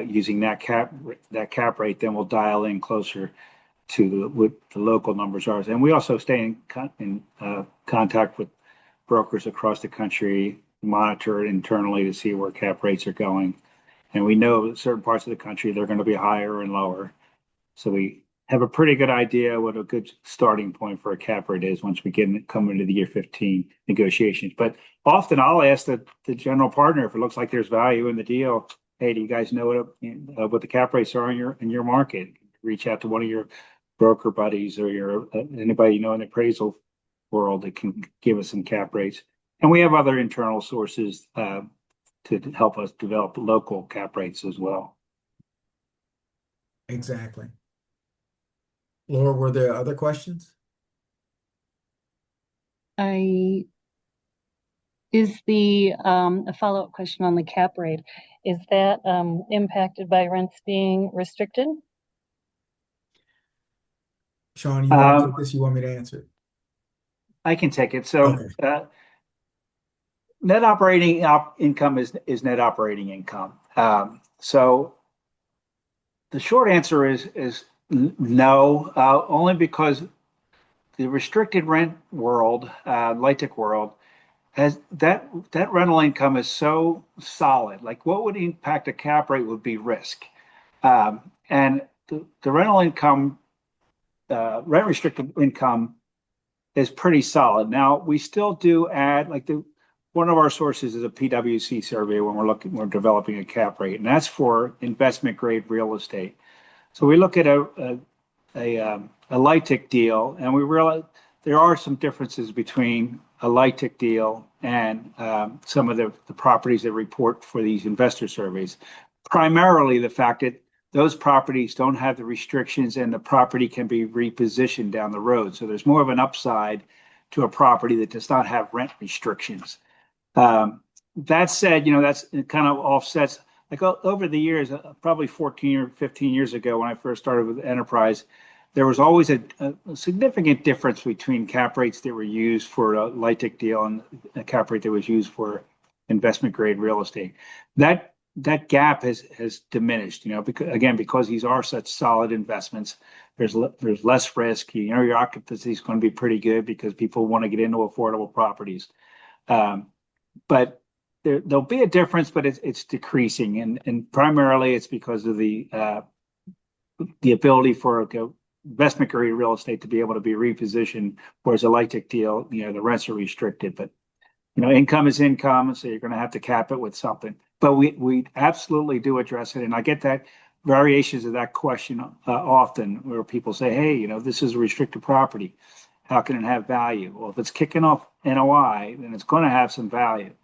S2: using that cap rate, then we'll dial in closer to what the local numbers are. And we also stay in contact with brokers across the country, monitor it internally to see where cap rates are going. And we know certain parts of the country, they're going to be higher and lower. So we have a pretty good idea what a good starting point for a cap rate is once we come into the year 15 negotiations. But often I'll ask the general partner if it looks like there's value in the deal. Hey, do you guys know what the cap rates are in your market? Reach out to one of your broker buddies or anybody in the appraisal world that can give us some cap rates. And we have other internal sources to help us develop local cap rates as well.
S4: Exactly. Laura, were there other questions?
S1: Is the a follow-up question on the cap rate, is that impacted by rents being restricted?
S4: Sean, you want to take
S2: Um,
S4: this? You want me to answer it?
S2: I can take it.
S4: Okay.
S2: So, net operating income is net operating income. So the short answer is no, only because the restricted rent world, LIHTC world, has that rental income is so solid. Like what would impact a cap rate would be risk. And the rental income, rent restricted income is pretty solid. Now we still do add like the one of our sources is a PwC survey when we're developing a cap rate, and that's for investment grade real estate. So we look at a LIHTC deal, and we realize there are some differences between a LIHTC deal and some of the properties that report for these investor surveys. Primarily the fact that those properties don't have the restrictions and the property can be repositioned down the road. So there's more of an upside to a property that does not have rent restrictions. That said, that's it kind of offsets like over the years, probably 14 or 15 years ago when I first started with Enterprise, there was always a significant difference between cap rates that were used for a LIHTC deal and a cap rate that was used for investment grade real estate. That gap has diminished, because these are such solid investments. There's less risk. Your occupancy is going to be pretty good because people want to get into affordable properties. But there'll be a difference, but it's decreasing, and primarily it's because of the ability for investment grade real estate to be able to be repositioned, whereas a LIHTC deal, the rents are restricted. But income is income, so you're going to have to cap it with something. But we absolutely do address it, and I get that variations of that question often, where people say, "Hey, this is a restricted property. How can it have value?" Well, if it's kicking off NOI, then it's going to have some value.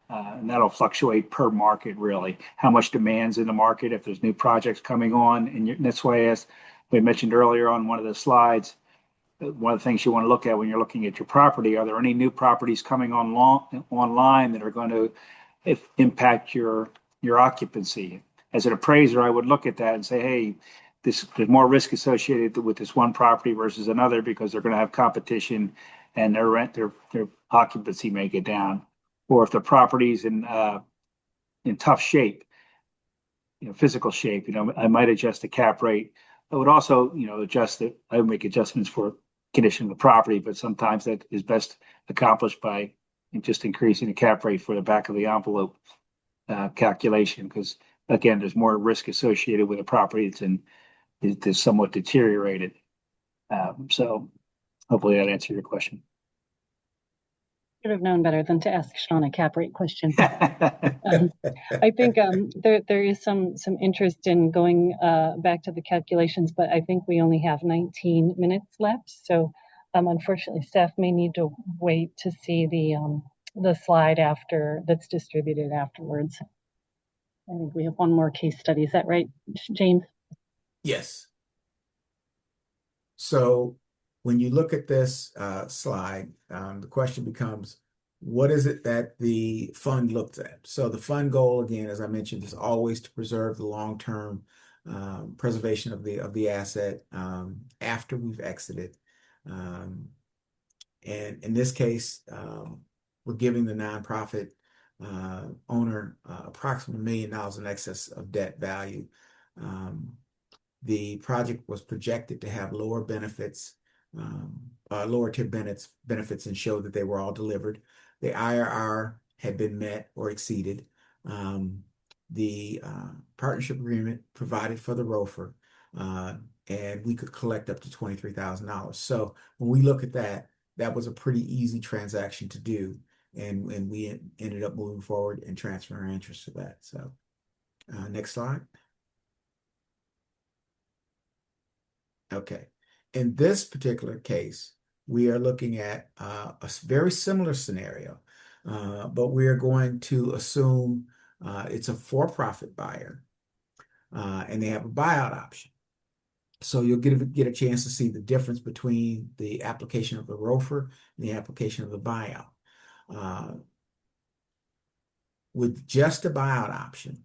S2: And that'll fluctuate per market, really. How much demand's in the market, if there's new projects coming on. And that's why, as we mentioned earlier on one of the slides, one of the things you want to look at when you're looking at your property, are there any new properties coming online that are going to impact your occupancy? As an appraiser, I would look at that and say, hey, there's more risk associated with this one property versus another because they're going to have competition and their occupancy may get down. Or if the property's in tough shape, physical shape, I might adjust the cap rate. I would also, adjust it. I would make adjustments for condition of the property, but sometimes that is best accomplished by just increasing the cap rate for the back of the envelope calculation. Because again, there's more risk associated with a property that's somewhat deteriorated. So hopefully that answered your question.
S1: Should have known better than to ask Sean a cap rate question. I think there is some interest in going back to the calculations, but I think we only have 19 minutes left. So unfortunately, staff may need to wait to see the slide that's distributed afterwards. I think we have one more case study. Is that right, James?
S4: Yes. So when you look at this slide, the question becomes, what is it that the fund looks at? So the fund goal, again, as I mentioned, is always to preserve the long-term preservation of the asset after we've exited. And in this case, we're giving the nonprofit owner approximately $1 million in excess of debt value. The project was projected to have lower benefits, lower tip benefits, and showed that they were all delivered. The IRR had been met or exceeded. The partnership agreement provided for the ROFR, and we could collect up to $23,000. So when we look at that, that was a pretty easy transaction to do, and we ended up moving forward and transferring our interest to that. So next slide. Okay. In this particular case, we are looking at a very similar scenario, but we are going to assume it's a for-profit buyer, and they have a buyout option. So you'll get a chance to see the difference between the application of the ROFR and the application of the buyout. With just a buyout option,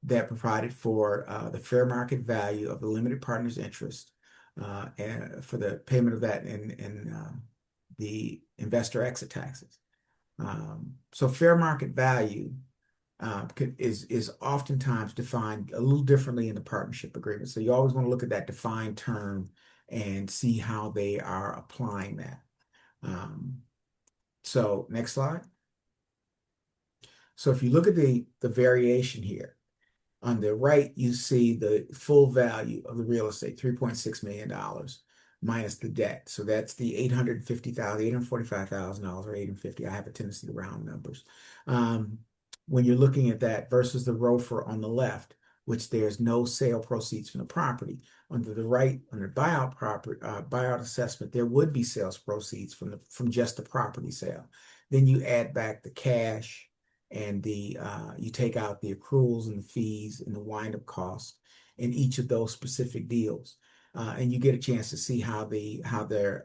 S4: that provided for the fair market value of the limited partner's interest and for the payment of that and the investor exit taxes. So fair market value is oftentimes defined a little differently in the partnership agreement. So you always want to look at that defined term and see how they are applying that. So next slide. So if you look at the variation here, on the right, you see the full value of the real estate, $3.6 million minus the debt. So that's the $845,000 or 850. I have a tendency to round numbers. When you're looking at that versus the ROFR on the left, which there's no sale proceeds from the property. Under the right, under buyout assessment, there would be sales proceeds from just the property sale. Then you add back the cash and you take out the accruals and the fees and the wind-up costs in each of those specific deals. And you get a chance to see how their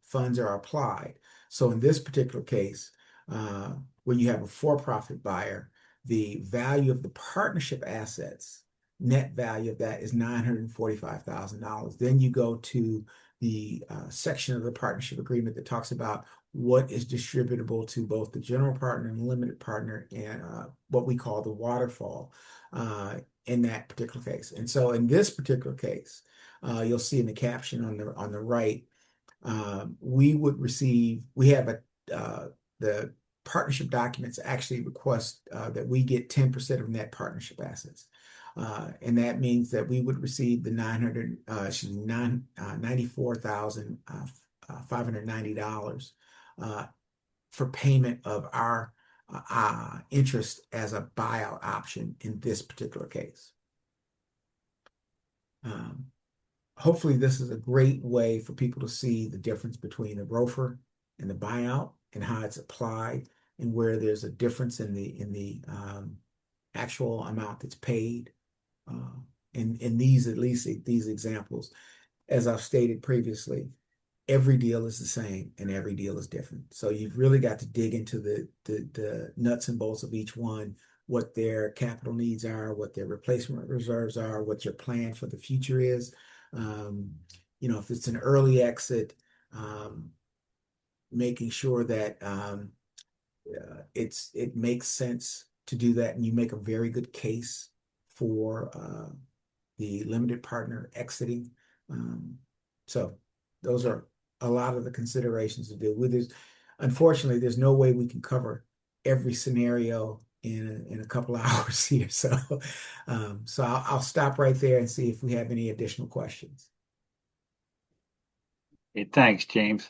S4: funds are applied. So in this particular case, when you have a for-profit buyer, the value of the partnership assets, net value of that is $945,000. Then you go to the section of the partnership agreement that talks about what is distributable to both the general partner and the limited partner, and what we call the waterfall in that particular case. And so in this particular case, you'll see in the caption on the right, we have the partnership documents actually request that we get 10% of net partnership assets. And that means that we would receive the $94,590 for payment of our interest as a buyout option in this particular case. Hopefully this is a great way for people to see the difference between the ROFR and the buyout and how it's applied, and where there's a difference in the actual amount that's paid. In these, at least these examples, as I've stated previously, every deal is the same and every deal is different. So you've really got to dig into the nuts and bolts of each one, what their capital needs are, what their replacement reserves are, what your plan for the future is. If it's an early exit, making sure that it makes sense to do that, and you make a very good case for the limited partner exiting. So those are a lot of the considerations to deal with. Unfortunately, there's no way we can cover every scenario in a couple of hours here. So I'll stop right there and see if we have any additional questions.
S2: Hey, thanks, James.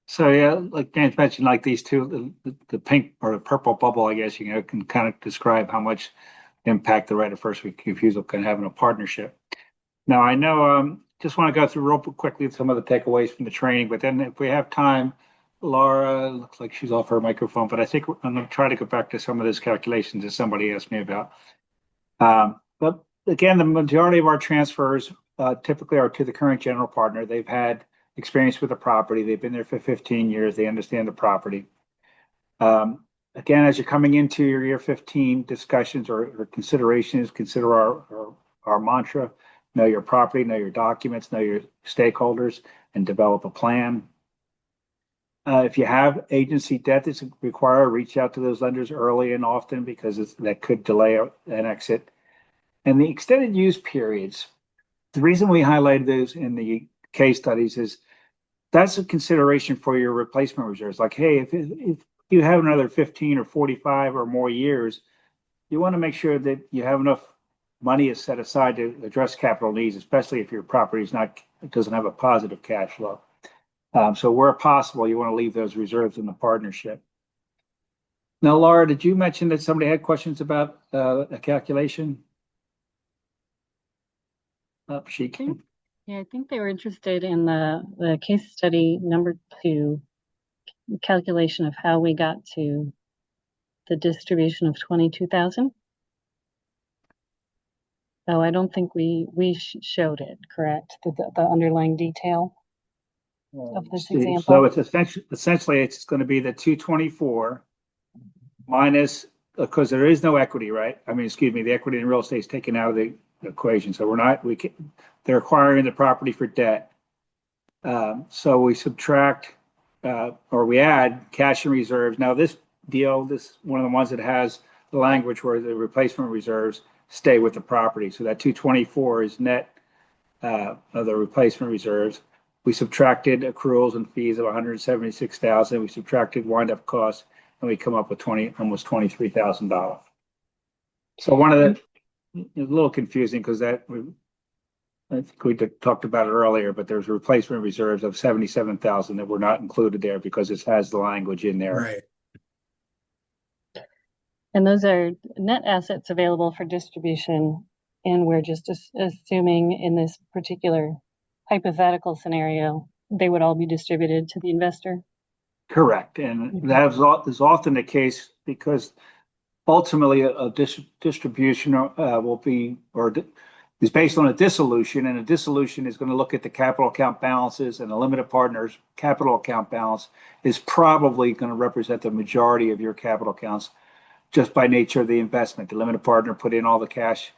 S2: So yeah, like James mentioned, like these two, the pink or the purple bubble, I guess can kind of describe how much impact the right of first refusal can have in a partnership. Now I know, just want to go through real quickly some of the takeaways from the training, but then if we have time, Laura looks like she's off her microphone, but I think I'm going to try to go back to some of those calculations that somebody asked me about. But again, the majority of our transfers typically are to the current general partner. They've had experience with the property. They've been there for 15 years. They understand the property. Again, as you're coming into your year 15 discussions or considerations, consider our mantra: know your property, know your documents, know your stakeholders, and develop a plan. If you have agency debt that's required, reach out to those lenders early and often, because that could delay an exit. And the extended use periods, the reason we highlighted those in the case studies is that's a consideration for your replacement reserves. Like, hey, if you have another 15 or 45 or more years, you want to make sure that you have enough money is set aside to address capital needs, especially if your property doesn't have a positive cash flow. So where possible, you want to leave those reserves in the partnership. Now, Laura, did you mention that somebody had questions about a calculation? She came.
S1: Yeah, I think they were interested in the case study number 2, calculation of how we got to the distribution of 22,000. Oh, I don't think we showed it, correct? The underlying detail of this example.
S2: So it's essentially it's going to be the 224 minus, because there is no equity, right? I mean, excuse me, the equity in real estate is taken out of the equation. So they're acquiring the property for debt. So we subtract or we add cash and reserves. Now this deal, this one of the ones that has the language where the replacement reserves stay with the property. So that 224 is net of the replacement reserves. We subtracted accruals and fees of 176,000. We subtracted wind-up costs, and we come up with almost $23,000. So one of the a little confusing because I think we talked about it earlier, but there's replacement reserves of 77,000 that were not included there because it has the language in there.
S4: Right.
S1: And those are net assets available for distribution. And we're just assuming in this particular hypothetical scenario, they would all be distributed to the investor.
S2: Correct. And that is often the case because ultimately a distribution will be is based on a dissolution, and a dissolution is going to look at the capital account balances, and a limited partner's capital account balance is probably going to represent the majority of your capital accounts just by nature of the investment. The limited partner put in all the cash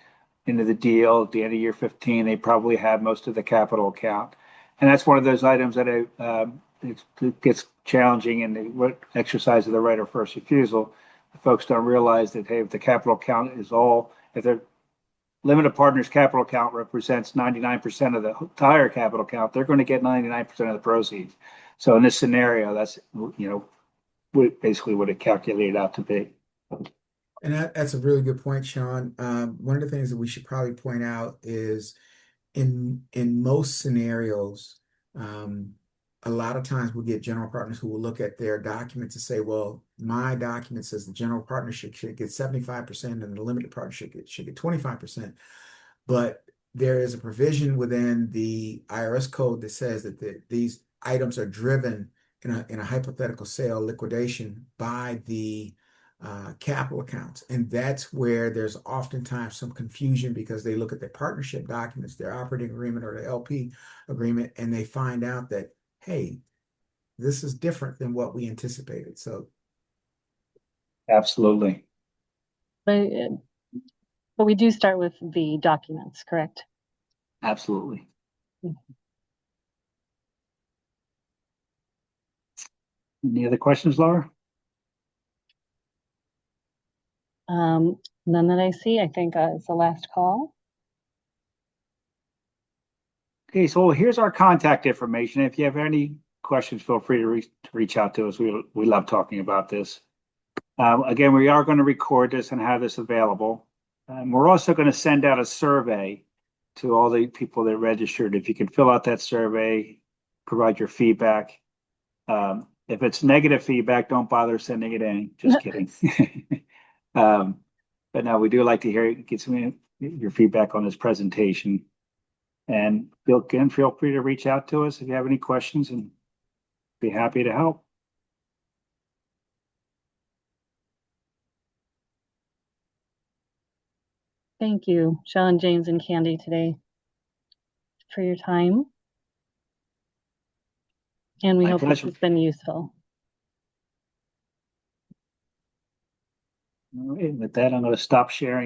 S2: into the deal at the end of year 15. They probably have most of the capital account. And that's one of those items that it gets challenging in the exercise of the right of first refusal. The folks don't realize that, hey, if the capital account is if their limited partner's capital account represents 99% of the entire capital account, they're going to get 99% of the proceeds. So in this scenario, that's, basically what it calculated out to be.
S4: And that's a really good point, Sean. One of the things that we should probably point out is in most scenarios, a lot of times we'll get general partners who will look at their documents and say, well, my document says the general partnership should get 75% and the limited partnership should get 25%. But there is a provision within the IRS code that says that these items are driven in a hypothetical sale liquidation by the capital accounts. And that's where there's oftentimes some confusion because they look at their partnership documents, their operating agreement or the LP agreement, and they find out that, hey, this is different than what we anticipated. So
S2: Absolutely.
S1: But we do start with the documents, correct?
S2: Absolutely. Any other questions, Laura?
S1: None that I see. I think it's the last call.
S2: Okay, so here's our contact information. If you have any questions, feel free to reach out to us. We love talking about this. Again, we are going to record this and have this available. We're also going to send out a survey to all the people that registered. If you can fill out that survey, provide your feedback. If it's negative feedback, don't bother sending it in. Just kidding. But no, we do like to get some of your feedback on this presentation. And again, feel free to reach out to us if you have any questions, and be happy to help.
S1: Thank you, Sean, James, and Candy today for your time. And we
S2: My
S1: hope this
S2: pleasure.
S1: has been useful.
S2: All right, with that, I'm going to stop sharing.